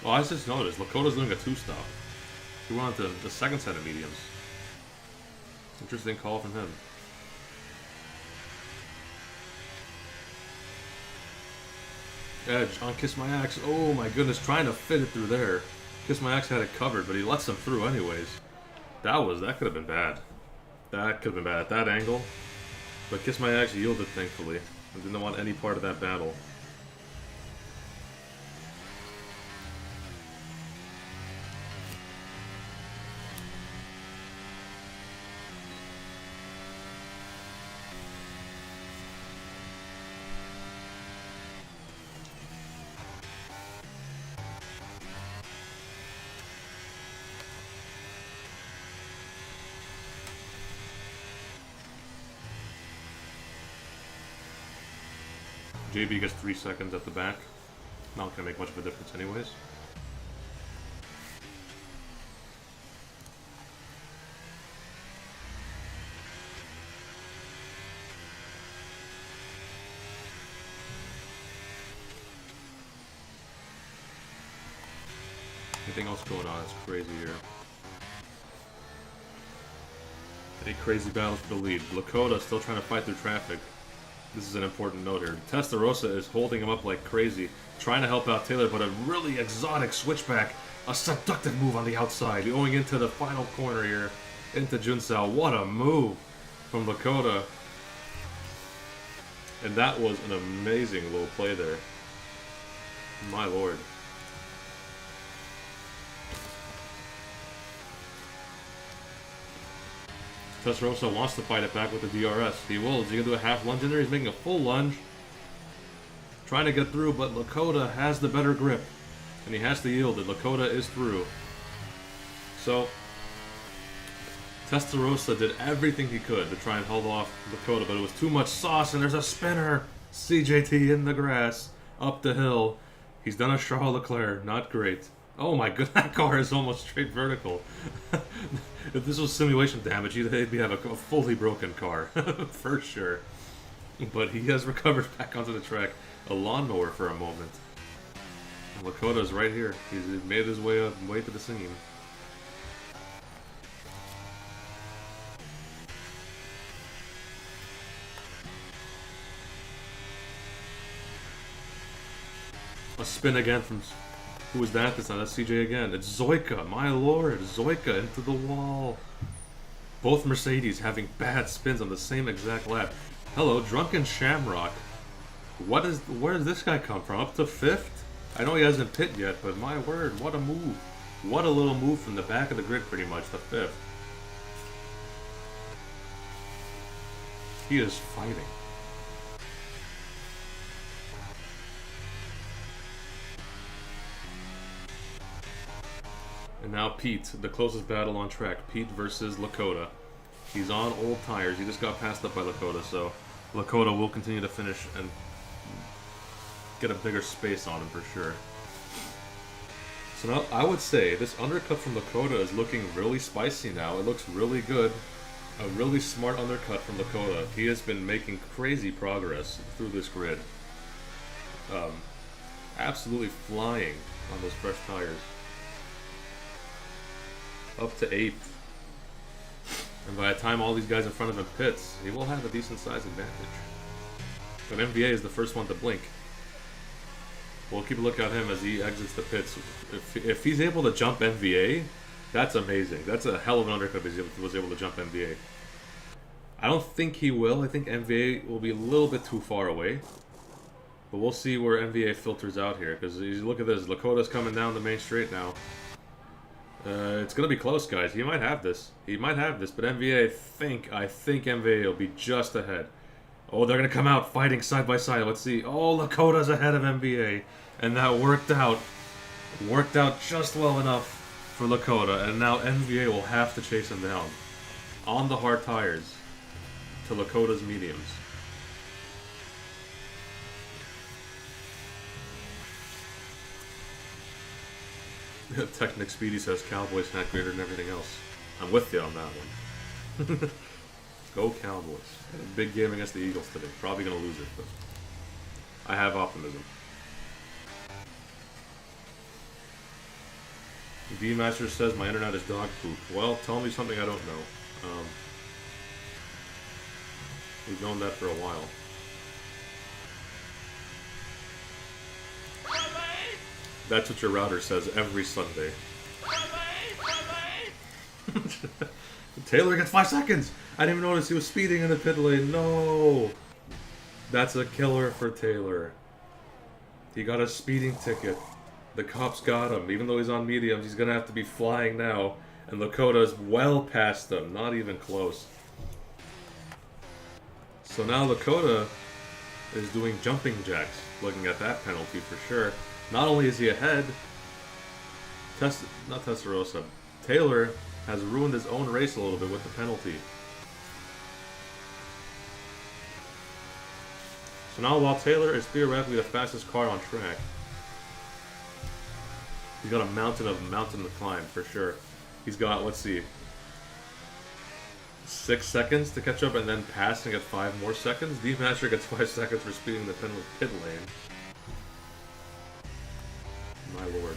Well, I just noticed Lakota's doing a two-stop. He went on to the second set of mediums. Interesting call from him. Edge on Kiss My Axe. Oh my goodness, trying to fit it through there. Kiss My Axe had it covered, but he lets him through anyways. That could have been bad. That could have been bad at that angle. But Kiss My Axe yielded, thankfully. And didn't want any part of that battle. JB gets 3 seconds at the back. Not gonna make much of a difference anyways. Anything else going on? It's crazy here. Any crazy battles for the lead. Lakota still trying to fight through traffic. This is an important note here. Testarossa is holding him up like crazy, trying to help out Taylor, but a really exotic switchback, a seductive move on the outside, going into the final corner here, into Junsao. What a move from Lakota. And that was an amazing little play there. My lord. Testarossa wants to fight it back with the DRS. He will. Is he going to do a half lunge in there? He's making a full lunge. Trying to get through, but Lakota has the better grip. And he has to yield it. Lakota is through. So, Testarossa did everything he could to try and hold off Lakota, but it was too much sauce, and there's a spinner! CJT in the grass, up the hill. He's done a Charles Leclerc. Not great. Oh my god, that car is almost straight vertical. If this was simulation damage, he'd have a fully broken car, for sure. But he has recovered back onto the track. A lawnmower for a moment. And Lakota's right here. He's made his way to the scene. A spin again from... Who was that this time? That's CJ again. It's Zoika, my lord. Zoika into the wall. Both Mercedes having bad spins on the same exact lap. Hello, Drunken Shamrock. Where does this guy come from? Up to 5th? I know he hasn't pit yet, but my word, what a move. What a little move from the back of the grid pretty much, to 5th. He is fighting. And now Pete, the closest battle on track. Pete versus Lakota. He's on old tires. He just got passed up by Lakota, so Lakota will continue to finish and get a bigger space on him for sure. So now I would say this undercut from Lakota is looking really spicy now. It looks really good. A really smart undercut from Lakota. He has been making crazy progress through this grid. Absolutely flying on those fresh tires. Up to 8th. And by the time all these guys in front of him pits, he will have a decent size advantage. But MVA is the first one to blink. We'll keep a look at him as he exits the pits. If he's able to jump MVA, That's amazing. That's a hell of an undercut if he was able to jump MVA. I don't think he will. I think MVA will be a little bit too far away. But we'll see where MVA filters out here. Because look at this. Lakota's coming down the main straight now. It's going to be close, guys. He might have this. He might have this. But MVA, I think MVA will be just ahead. Oh, they're going to come out fighting side by side. Let's see. Oh, Lakota's ahead of MVA. And that worked out. Worked out just well enough for Lakota. And now MVA will have to chase him down. On the hard tires. To Lakota's mediums. Technic Speedy says Cowboys snack greater than everything else. I'm with you on that one. Go Cowboys. Big game against the Eagles today. Probably going to lose it, but I have optimism. D-Master says my internet is dog poop. Well, tell me something I don't know. We've known that for a while. That's what your router says every Sunday. Taylor gets 5 seconds! I didn't even notice he was speeding in the pit lane. No! That's a killer for Taylor. He got a speeding ticket. The cops got him. Even though he's on mediums, he's going to have to be flying now. And Lakota's well past him. Not even close. So now Lakota is doing jumping jacks. Looking at that penalty for sure. Not only is he ahead, not Testarossa, Taylor has ruined his own race a little bit with the penalty. So now while Taylor is theoretically the fastest car on track, he's got a mountain to climb for sure. He's got, let's see, 6 seconds to catch up and then pass and get 5 more seconds. D-Master gets 5 seconds for speeding the pit lane. My lord.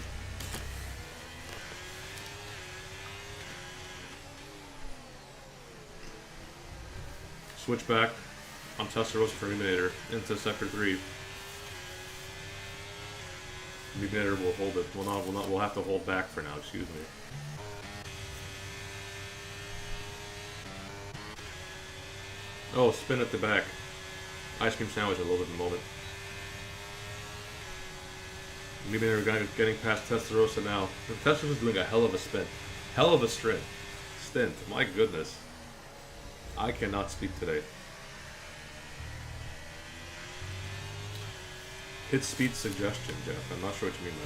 Switch back on Testarossa for Eliminator into Sector 3. Eliminator will hold it. We'll have to hold back for now, excuse me. Oh, spin at the back. Ice cream sandwich, I love it in the moment. Eliminator getting past Testarossa now. Testarossa's doing a hell of a spin. Hell of a stint. My goodness. I cannot speak today. Hit speed suggestion, Jeff. I'm not sure what you mean by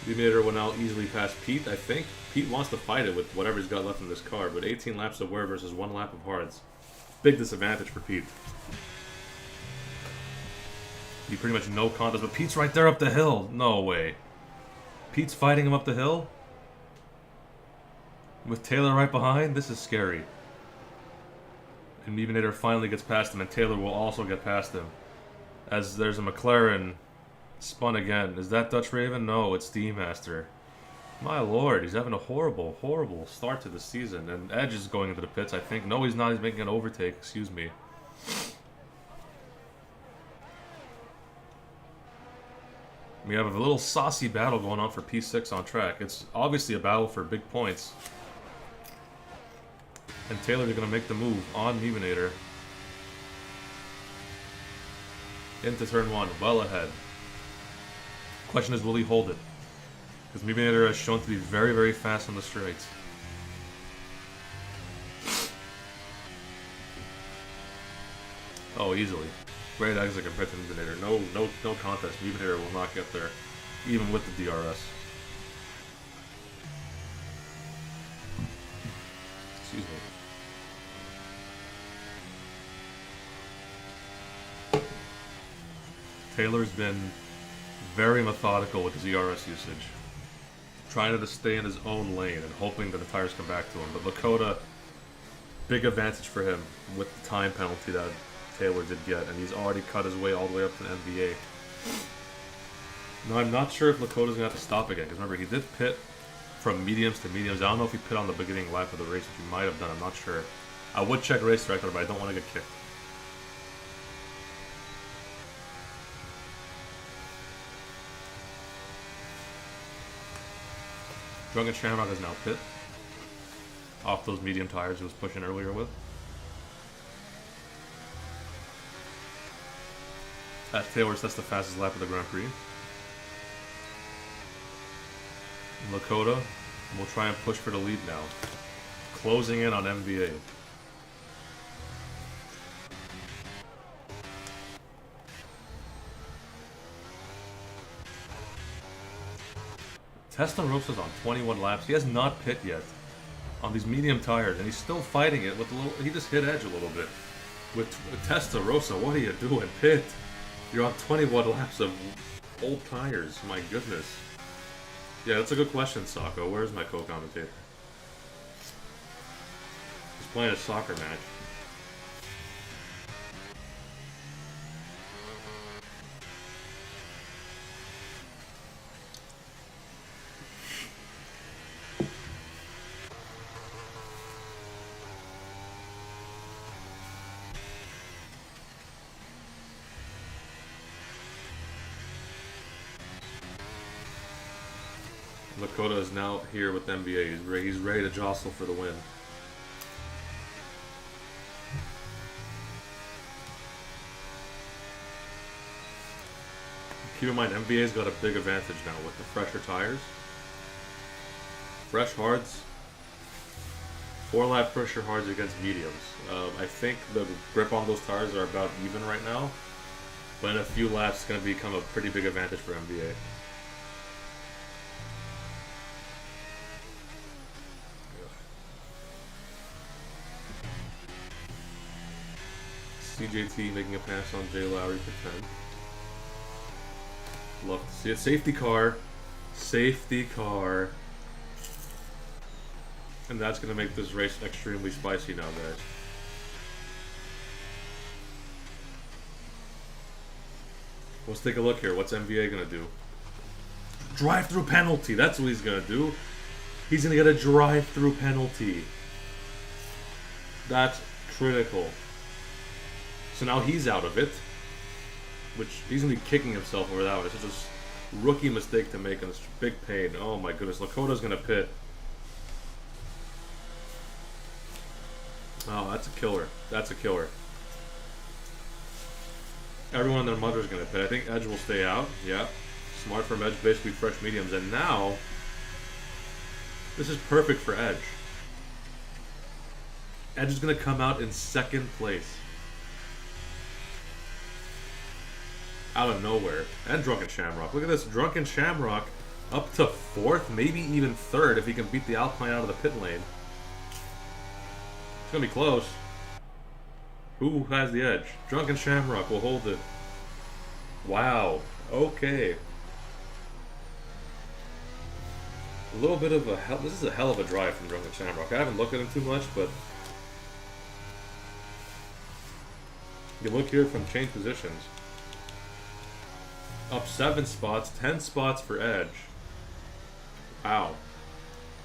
that. Eliminator will now easily pass Pete, I think. Pete wants to fight it with whatever he's got left in this car, but 18 laps of wear versus 1 lap of hards. Big disadvantage for Pete. Be pretty much no contest, but Pete's right there up the hill. No way. Pete's fighting him up the hill? With Taylor right behind? This is scary. And Eliminator finally gets past him, and Taylor will also get past him. As there's a McLaren spun again. Is that Dutch Raven? No, it's D-Master. My lord, he's having a horrible, horrible start to the season. And Edge is going into the pits, I think. No, he's not. He's making an overtake. Excuse me. We have a little saucy battle going on for P6 on track. It's obviously a battle for big points. And Taylor's going to make the move on Eliminator. Into turn 1, well ahead. Question is, will he hold it? Because Eliminator has shown to be very, very fast on the straights. Oh, easily. Great exit compared to Eliminator. No contest. Eliminator will not get there, even with the DRS. Excuse me. Taylor's been very methodical with his ERS usage, trying to stay in his own lane and hoping that the tires come back to him. But Lakota, big advantage for him with the time penalty that Taylor did get, and he's already cut his way all the way up to the NBA. Now, I'm not sure if Lakota's going to have to stop again, because remember, he did pit from mediums to mediums. I don't know if he pit on the beginning lap of the race, which he might have done. I'm not sure. I would check race director, but I don't want to get kicked. Drunken Shamrock is now pit. Off those medium tires he was pushing earlier with. At Taylor sets the fastest lap of the Grand Prix. Lakota will try and push for the lead now. Closing in on MVA. Testarosa's on 21 laps. He has not pit yet on these medium tires, and he's still fighting it with a little. He just hit edge a little bit. With Testarossa, what are you doing, pit? You're on 21 laps of old tires. My goodness. Yeah, that's a good question, Sako. Where's my co-commentator? He's playing a soccer match. Lakota is now here with NBA. He's ready to jostle for the win. Keep in mind, NBA's got a big advantage now with the fresher tires. Fresh hards. 4-lap fresher hards against mediums. I think the grip on those tires are about even right now. But in a few laps, it's going to become a pretty big advantage for NBA. CJT making a pass on Jay Lowry for 10. Love to see it. Safety car. Safety car. And that's going to make this race extremely spicy now, guys. Let's take a look here. What's MVA going to do? Drive-through penalty. That's what he's going to do. He's going to get a drive-through penalty. That's critical. So now he's out of it, which he's going to be kicking himself over that one. It's just a rookie mistake to make, and it's big pain. Oh my goodness, Lakota's going to pit. Oh, that's a killer. That's a killer. Everyone and their mother's going to pit. I think Edge will stay out. Yeah. Smart from Edge, basically fresh mediums. And now, this is perfect for Edge. Edge is going to come out in second place. Out of nowhere. And Drunken Shamrock. Look at this. Drunken Shamrock up to 4th, maybe even 3rd if he can beat the Alpine out of the pit lane. It's going to be close. Who has the edge? Drunken Shamrock will hold it. Wow. Okay. A little bit of a hell. This is a hell of a drive from Drunken Shamrock. I haven't looked at him too much, but you look here from change positions. Up 7 spots, 10 spots for Edge. Wow.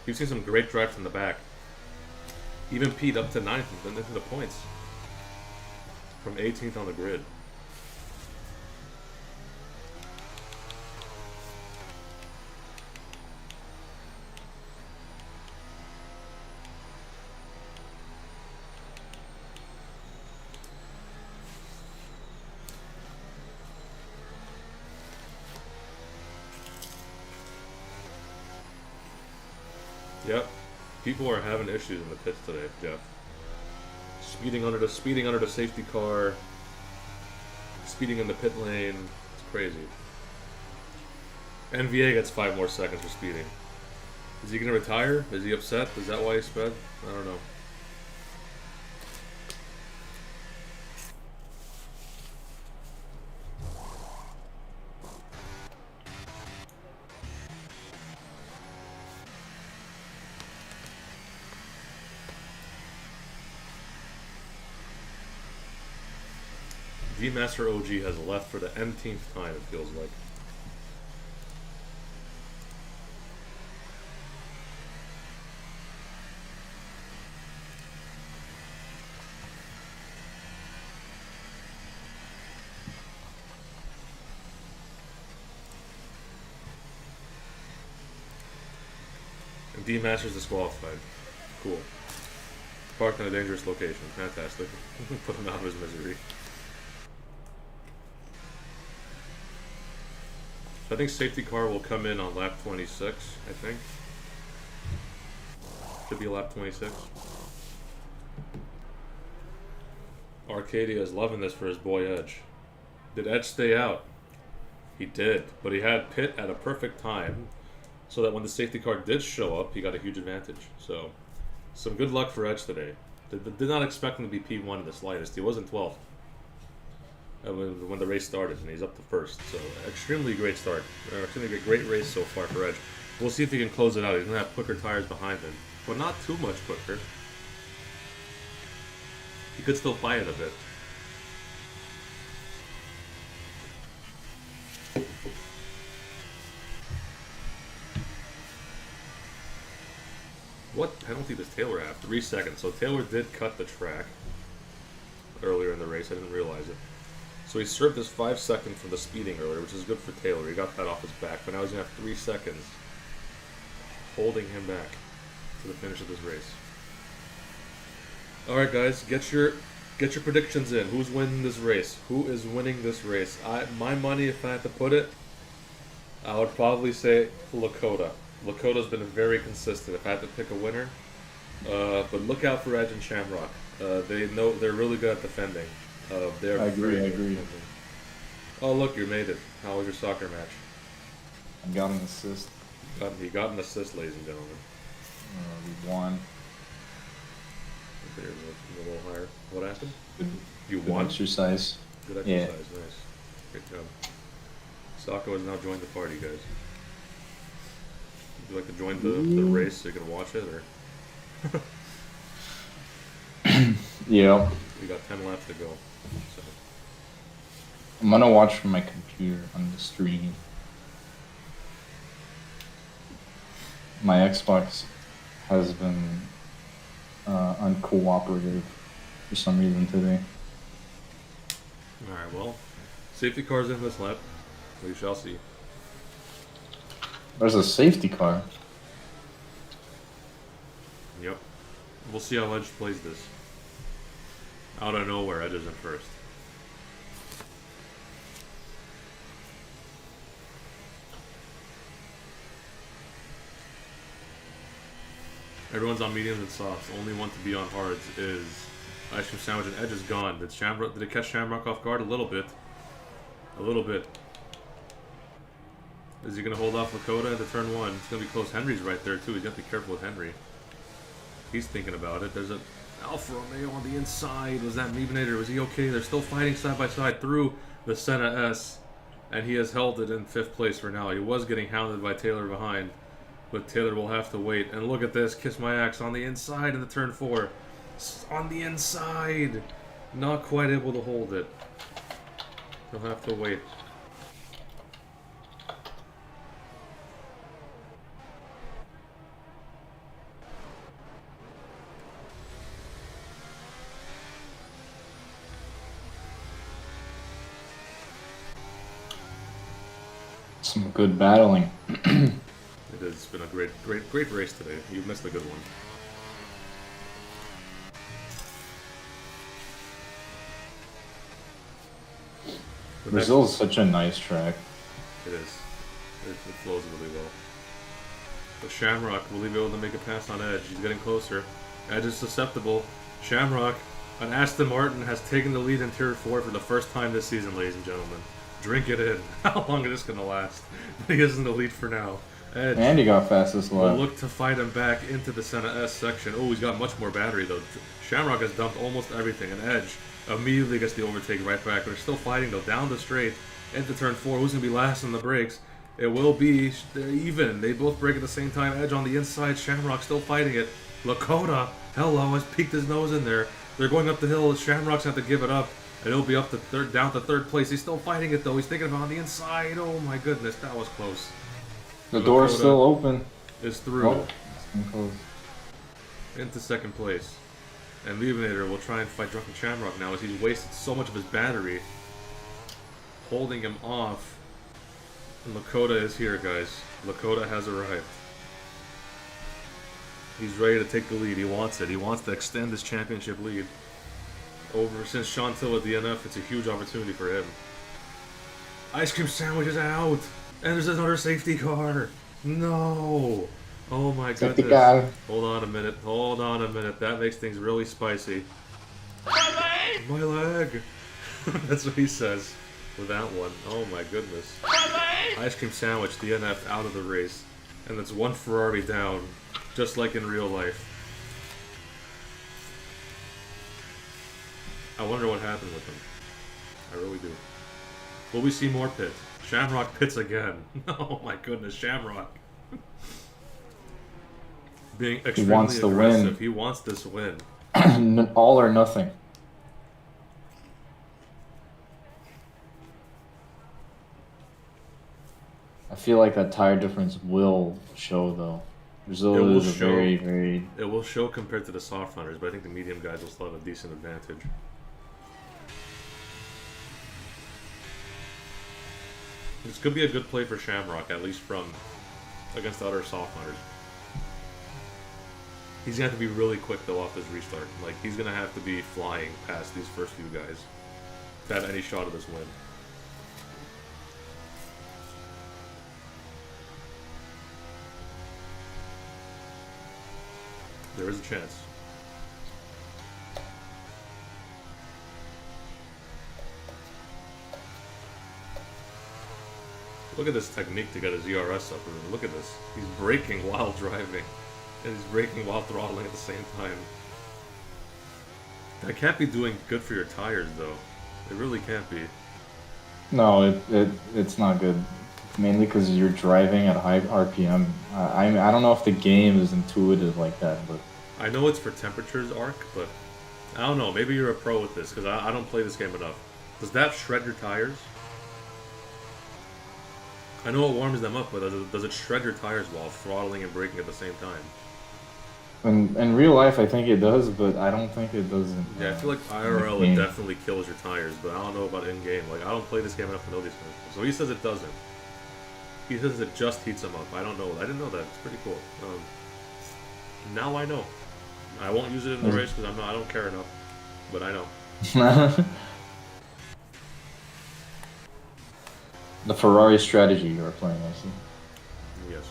You've seen some great drives from the back. Even Pete up to 9th and into the points. From 18th on the grid. Yep, people are having issues in the pits today, Jeff. Speeding under the safety car, speeding in the pit lane. It's crazy. NVA gets 5 more seconds for speeding. Is he gonna retire? Is he upset? Is that why he sped? I don't know. G-Master OG has left for the N-th time, it feels like. D-Master's disqualified. Cool. Parked in a dangerous location. Fantastic. Put him out of his misery. I think safety car will come in on lap 26, I think. Should be lap 26. Arcadia is loving this for his boy Edge. Did Edge stay out? He did, but he had pit at a perfect time so that when the safety car did show up, he got a huge advantage. So, some good luck for Edge today. Did not expect him to be P1 in the slightest. He was in 12th when the race started, and he's up to first. So, extremely great start. Extremely great race so far for Edge. We'll see if he can close it out. He's going to have quicker tires behind him, but not too much quicker. He could still fight it a bit. What penalty does Taylor have? 3 seconds. So Taylor did cut the track earlier in the race. I didn't realize it. So he served his 5 seconds for the speeding earlier, which is good for Taylor. He got that off his back, but now he's going to have 3 seconds holding him back to the finish of this race. Alright guys, get your predictions in. Who's winning this race? Who is winning this race? My money, if I had to put it, I would probably say Lakota. Lakota's been very consistent if I had to pick a winner. But look out for Edge and Shamrock. They know they're really good at defending. I agree. Oh look, you made it. How was your soccer match? I got an assist. He got an assist, ladies and gentlemen. We won. There's a little higher. What happened? You Good won? exercise. Good exercise, nice. Great job. Sako has now joined the party, guys. Would you like to join the race so you can watch it, or? Yeah. We got 10 laps to go. So. I'm gonna watch from my computer on the stream. My Xbox has been uncooperative for some reason today. Alright, well, safety car's in this lap. We shall see. There's a safety car. Yep. We'll see how Edge plays this. Out of nowhere, Edge is in first. Everyone's on mediums and softs. Only one to be on hards is Ice Cream Sandwich, and Edge is gone. Did it catch Shamrock off guard? A little bit. A little bit. Is he going to hold off Lakota into turn 1? It's going to be close. Henry's right there, too. He's got to be careful with Henry. He's thinking about it. There's an Alfa Romeo on the inside. Was that Mevinator? Was he okay? They're still fighting side by side through the Senna S. And he has held it in 5th place for now. He was getting hounded by Taylor behind. But Taylor will have to wait. And look at this. Kiss My Axe on the inside in the turn 4. On the inside. Not quite able to hold it. He'll have to wait. Some good battling. It's been a great race today. You missed a good one. Brazil is such a nice track. It is. It flows really well. But Shamrock, will he be able to make a pass on Edge? He's getting closer. Edge is susceptible. Shamrock, an Aston Martin, has taken the lead in Tier 4 for the first time this season, ladies and gentlemen. Drink it in. How long is this going to last? But he is in the lead for now. Edge And he got fastest lap. will look to fight him back into the Senna S section. Oh, he's got much more battery, though. Shamrock has dumped almost everything, and Edge immediately gets the overtake right back. They're still fighting, though, down the straight into turn 4. Who's going to be last in the brakes? It will be even. They both brake at the same time. Edge on the inside. Shamrock still fighting it. Lakota, hello, has peeked his nose in there. They're going up the hill. Shamrock's going to have to give it up. And he'll be up to down to 3rd place. He's still fighting it, though. He's thinking about on the inside. Oh, my goodness. That was close. The door's still open. Is through. Oh, into 2nd place. And Levinator will try and fight Drunken Shamrock now as he's wasted so much of his battery. Holding him off. And Lakota is here, guys. Lakota has arrived. He's ready to take the lead. He wants it. He wants to extend his championship lead. Since Sean Tilla DNF, it's a huge opportunity for him. Ice cream sandwich is out! And there's another safety car! No! Oh my Safety goodness. car. Hold on a minute. Hold on a minute. That makes things really spicy. My leg! My leg! That's what he says with that one. Oh my goodness. My leg! Ice cream sandwich, DNF, out of the race. And it's one Ferrari down. Just like in real life. I wonder what happened with him. I really do. Will we see more pit? Shamrock pits again. Oh my goodness, Shamrock. Being extremely wants to aggressive. win. He wants this win. All or nothing. I feel like that tire difference will show though. Brazil is a very It will show compared to the soft runners, but I think the medium guys will still have a decent advantage. This could be a good play for Shamrock, at least from against the other soft runners. He's gonna have to be really quick though off this restart. Like he's gonna have to be flying past these first few guys to have any shot of this win. There is a chance. Look at this technique to get his ERS up. Look at this. He's braking while driving. And he's braking while throttling at the same time. That can't be doing good for your tires, though. It really can't be. No, it's not good. Mainly because you're driving at high RPM. I don't know if the game is intuitive like that, but I know it's for temperatures, Arc, but I don't know. Maybe you're a pro with this because I don't play this game enough. Does that shred your tires? I know it warms them up, but does it shred your tires while throttling and braking at the same time? in real life, I think it does, but I don't think it doesn't. Yeah, I feel like IRL it definitely kills your tires, but I don't know about in-game. Like, I don't play this game enough to know these things. So he says it doesn't. He says it just heats them up. I don't know. I didn't know that. It's pretty cool. Now I know. I won't use it in the race because I don't care enough, but I know. The Ferrari strategy you are playing, I see. Yes.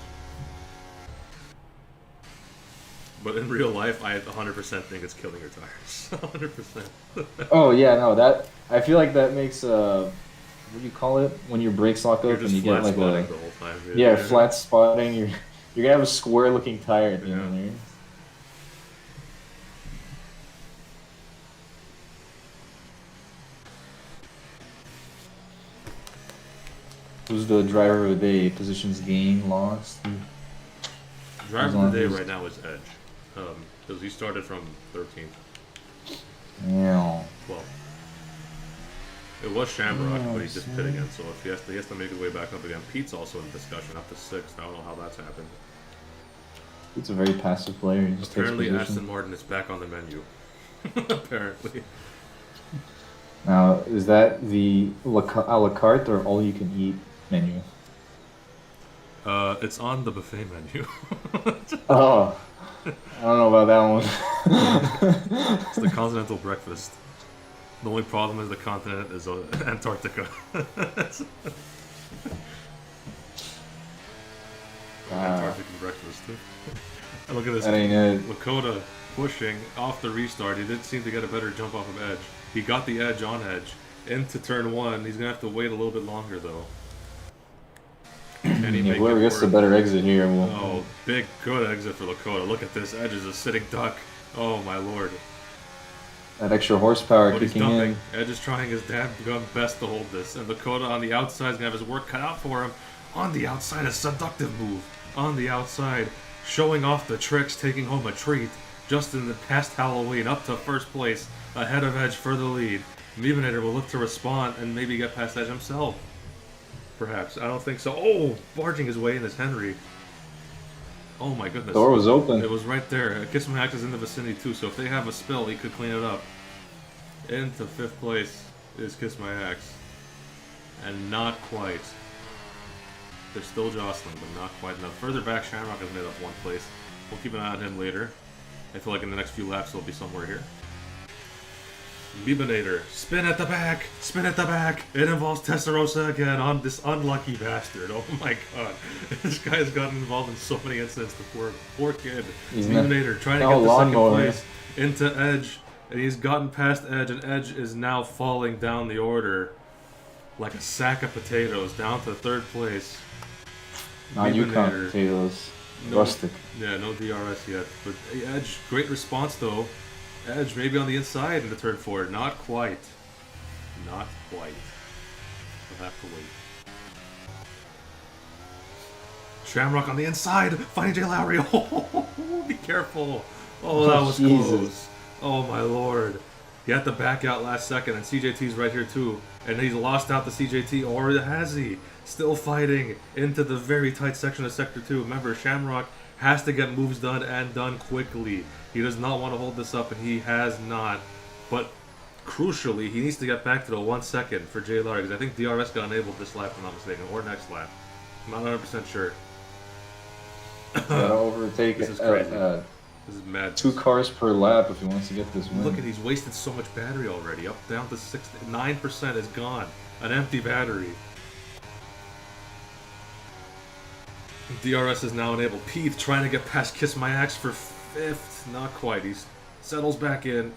But in real life, I 100% think it's killing your tires. 100%. Oh yeah, no, that I feel like that makes what do you call it when your brakes lock up and you get like the whole time. Yeah, flat spotting. You're gonna have a square looking tire at the end there. Who's the driver of the day? Positions gained, lost? Driver of the day right now is Edge. Because he started from 13th. Yeah. 12th. It was Shamrock, but he just pit again, so if he has to make his way back up again. Pete's also in discussion, up to 6th. I don't know how that's happened. He's a very passive player. He just Apparently Aston Martin is back on the menu. Apparently. Now, is that the a la carte or all you can eat menu? It's on the buffet menu. Oh, I don't know about that one. It's the continental breakfast. The only problem is the continent is Antarctica. Antarctic breakfast. And look at this. That ain't it. Lakota pushing off the restart. He didn't seem to get a better jump off of Edge. He got the edge on Edge into turn 1. He's gonna have to wait a little bit longer though. Whoever gets the better exit here will. Oh, good exit for Lakota. Look at this. Edge is a sitting duck. Oh my lord. That extra horsepower kicking in. Edge is trying his damn best to hold this, and Lakota on the outside is gonna have his work cut out for him. On the outside, a seductive move. On the outside, showing off the tricks, taking home a treat. Just in the past Halloween, up to first place, ahead of Edge for the lead. Mevenator will look to respond and maybe get past Edge himself. Perhaps. I don't think so. Oh! Barging his way in is Henry. Oh my goodness. The door was open. It was right there. Kiss My Axe is in the vicinity too, so if they have a spill, he could clean it up. Into 5th place is Kiss My Axe. And not quite. They're still jostling, but not quite enough. Further back, Shamrock has made up 1 place. We'll keep an eye on him later. I feel like in the next few laps he'll be somewhere here. Bibinator, spin at the back, spin at the back. It involves Testarossa again on this unlucky bastard. Oh my god, this guy has gotten involved in so many incidents. The poor kid. Bibinator trying to get the second place into Edge, and he's gotten past Edge, and Edge is now falling down the order like a sack of potatoes down to third place. Not Yukon potatoes, rustic. Yeah, no DRS yet, but Edge, great response though. Edge maybe on the inside in the turn 4. Not quite. Not quite. We'll have to wait. Shamrock on the inside! Fighting Jay Lowry! Oh, be careful! Oh, that was close. Oh my lord. He had to back out last second, and CJT's right here too. And he's lost out to CJT, or has he? Still fighting into the very tight section of Sector 2. Remember, Shamrock has to get moves done and done quickly. He does not want to hold this up, and he has not. But crucially, he needs to get back to the 1 second for Jay Lowry, because I think DRS got enabled this lap, if I'm not mistaken, or next lap. I'm not 100% sure. Gotta overtake this is crazy. This is mad. 2 cars per lap if he wants to get this win. Look at, he's wasted so much battery already. Up down to 9% is gone. An empty battery. DRS is now enabled. Pete trying to get past Kiss My Axe for 5th. Not quite. He settles back in, and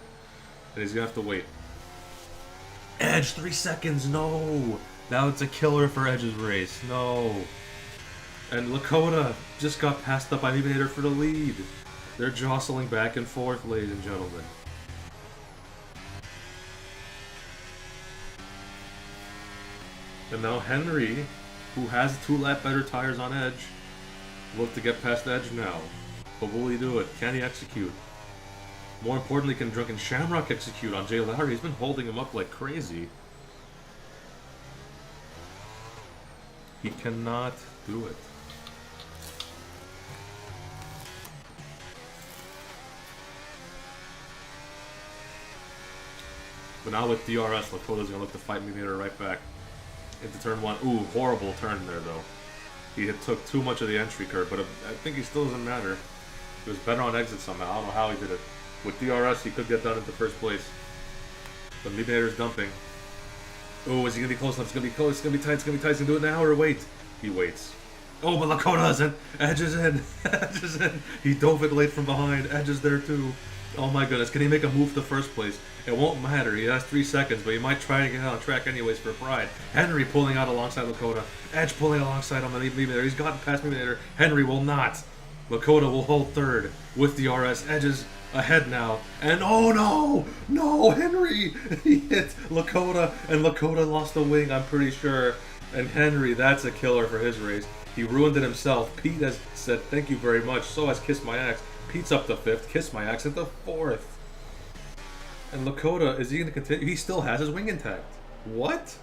he's gonna have to wait. Edge, 3 seconds. No. Now it's a killer for Edge's race. No. And Lakota just got passed up by Bibinator for the lead. They're jostling back and forth, ladies and gentlemen. And now Henry, who has 2 lap better tires on Edge, look to get past Edge now. But will he do it? Can he execute? More importantly, can Drunken Shamrock execute on Jay Lowry? He's been holding him up like crazy. He cannot do it. But now with DRS, Lakota's going to look to fight Bibinator right back into turn 1. Ooh, horrible turn there, though. He had took too much of the entry curve, but I think he still doesn't matter. He was better on exit somehow. I don't know how he did it. With DRS, he could get down into first place. But Bibinator's dumping. Oh, is he going to be close enough? It's going to be close. It's going to be tight. It's going to be tight. He's going to do it now or wait? He waits. Oh, but Lakota isn't. Edge is in. Edge is in. He dove it late from behind. Edge is there too. Oh my goodness. Can he make a move to first place? It won't matter. He has 3 seconds, but he might try to get on track anyways for pride. Henry pulling out alongside Lakota. Edge pulling alongside him. Bibinator. He's gotten past Bibinator. Henry will not. Lakota will hold third with DRS. Edge is ahead now. And oh no! No, Henry! He hit Lakota, and Lakota lost the wing, I'm pretty sure. And Henry, that's a killer for his race. He ruined it himself. Pete has said thank you very much. So has Kiss My Axe. Pete's up to 5th. Kiss My Axe at the 4th. And Lakota, is he going to continue? He still has his wing intact. What?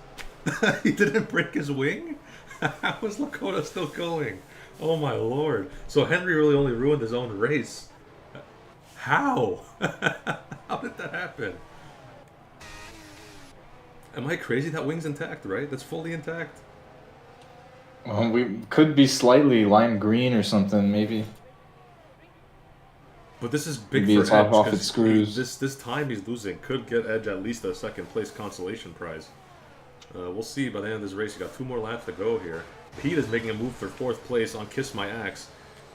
He didn't break his wing? How is Lakota still going? Oh my lord. So Henry really only ruined his own race. How? How did that happen? Am I crazy? That wing's intact, right? That's fully intact? We could be slightly lime green or something, maybe. But this is big maybe for it's Edge. off its screws. This time he's losing could get Edge at least a 2nd place consolation prize. We'll see by the end of this race. You got 2 more laps to go here. Pete is making a move for 4th place on Kiss My Axe.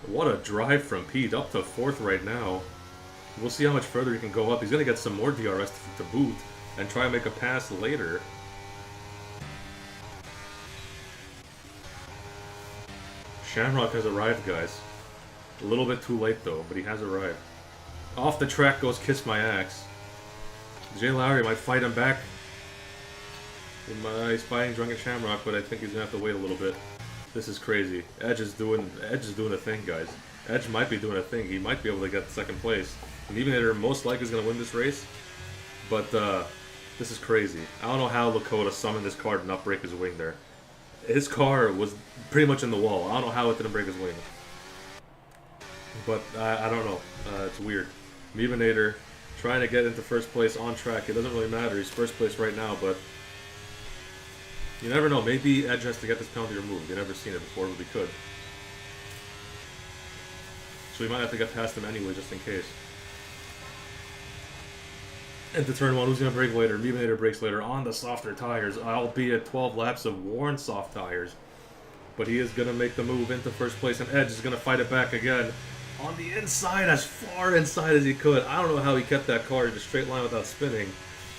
What a drive from Pete, up to 4th right now. We'll see how much further he can go up. He's going to get some more DRS to boot and try and make a pass later. Shamrock has arrived, guys. A little bit too late, though, but he has arrived. Off the track goes Kiss My Axe. Jay Lowry might fight him back. He's fighting Drunken Shamrock, but I think he's going to have to wait a little bit. This is crazy. Edge is doing a thing, guys. Edge might be doing a thing. He might be able to get 2nd place. And even Bibinator most likely is going to win this race. But this is crazy. I don't know how Lakota summoned this car to not break his wing there. His car was pretty much in the wall. I don't know how it didn't break his wing. But I don't know. It's weird. Bibinator trying to get into first place on track. It doesn't really matter. He's first place right now, but you never know. Maybe Edge has to get this penalty removed. You've never seen it before, but we could. So we might have to get past him anyway, just in case. Into turn 1, who's going to brake later? Mutilator brakes later on the softer tires, albeit 12 laps of worn soft tires. But he is going to make the move into first place, and Edge is going to fight it back again. On the inside, as far inside as he could. I don't know how he kept that car in a straight line without spinning.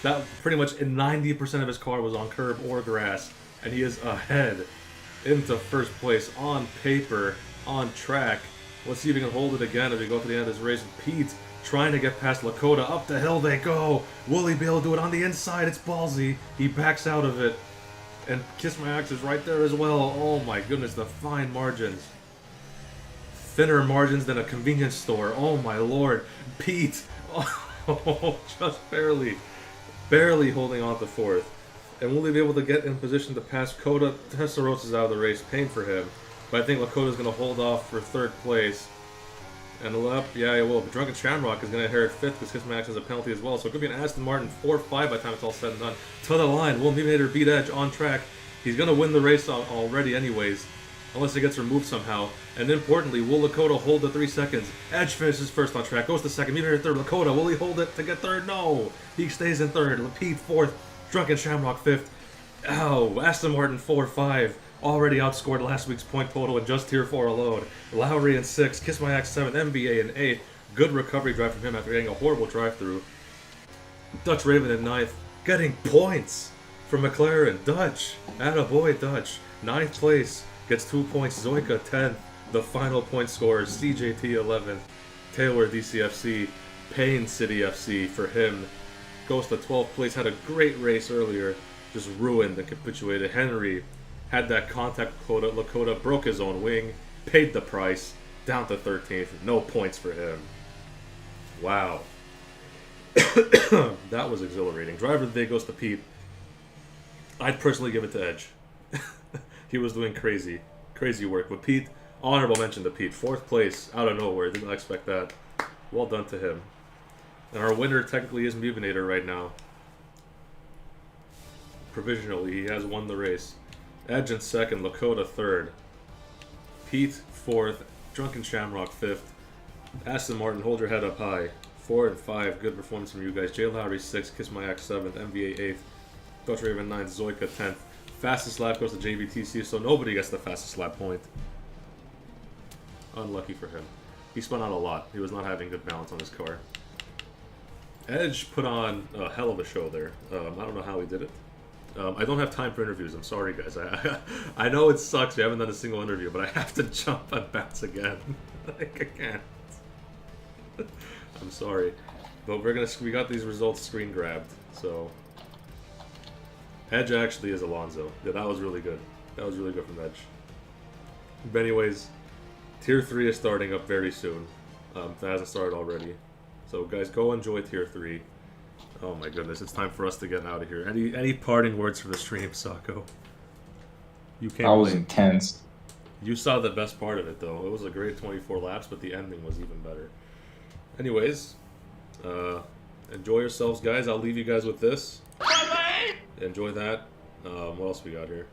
That pretty much in 90% of his car was on curb or grass, and he is ahead into first place on paper, on track. Let's see if he can hold it again as we go to the end of this race. Pete trying to get past Lakota. Up the hill they go. Will he be able to do it on the inside? It's ballsy. He backs out of it. And Kiss My Axe is right there as well. Oh my goodness, the fine margins. Thinner margins than a convenience store. Oh my lord. Pete. Oh, just barely holding on to fourth. And will he be able to get in position to pass Coda? Tessarosa's out of the race. Pain for him. But I think Lakota's going to hold off for third place. And yeah, he will. But Drunken Shamrock is going to inherit fifth because Kiss My Axe has a penalty as well. So it could be an Aston Martin 4-5 by the time it's all said and done. To the line. Will Mutilator beat Edge on track? He's going to win the race already anyways. Unless it gets removed somehow. And importantly, will Lakota hold the 3 seconds? Edge finishes first on track. Goes to second. Mutilator third. Lakota, will he hold it to get third? No! He stays in third. Pete fourth. Drunken Shamrock fifth. Ow. Aston Martin 4-5. Already outscored last week's point total in just Tier 4 alone. Lowry in 6th, Kiss My Axe 7th, MBA in 8th. Good recovery drive from him after getting a horrible drive-through. Dutch Raven in 9th, getting points from McLaren. Dutch, attaboy Dutch. 9th place, gets 2 points. Zoika 10th, the final point scorers. CJT 11th, Taylor DCFC, Payne City FC for him. Goes to 12th place, had a great race earlier, just ruined and capitulated. Henry had that contact with Lakota, broke his own wing, paid the price, down to 13th. No points for him. Wow. That was exhilarating. Driver of the day goes to Pete. I'd personally give it to Edge. He was doing crazy work. But Pete, honorable mention to Pete. 4th place, out of nowhere. Didn't expect that. Well done to him. And our winner technically is Mutinator right now. Provisionally, he has won the race. Edge in 2nd, Lakota 3rd, Pete 4th, Drunken Shamrock 5th, Aston Martin, hold your head up high, 4 and 5, good performance from you guys. Jay Lowry 6th, Kiss My Axe 7th, MVA 8th, Dutch Raven 9th, Zoika 10th. Fastest lap goes to JVTC, so nobody gets the fastest lap point. Unlucky for him. He spun out a lot. He was not having good balance on his car. Edge put on a hell of a show there. I don't know how he did it. I don't have time for interviews. I'm sorry, guys. I know it sucks. We haven't done a single interview, but I have to jump and bounce again. Like, I can't. I'm sorry, but we got these results screen grabbed. So Edge actually is Alonso. Yeah, that was really good. That was really good from Edge. But anyways, Tier 3 is starting up very soon. If it hasn't started already. So guys, go enjoy Tier 3. Oh my goodness, it's time for us to get out of here. Any parting words for the stream, Sako? You can't. That was intense. You saw the best part of it, though. It was a great 24 laps, but the ending was even better. Anyways, enjoy yourselves, guys. I'll leave you guys with this. Enjoy that. What else we got here?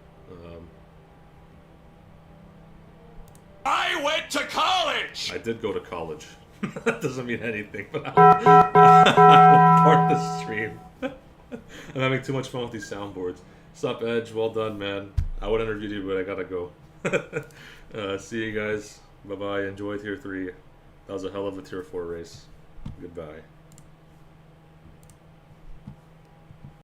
I went to college! I did go to college. That doesn't mean anything, but I will part the stream. I'm having too much fun with these soundboards. Sup, Edge? Well done, man. I would interview you, but I gotta go. See you guys. Bye-bye. Enjoy Tier 3. That was a hell of a Tier 4 race. Goodbye.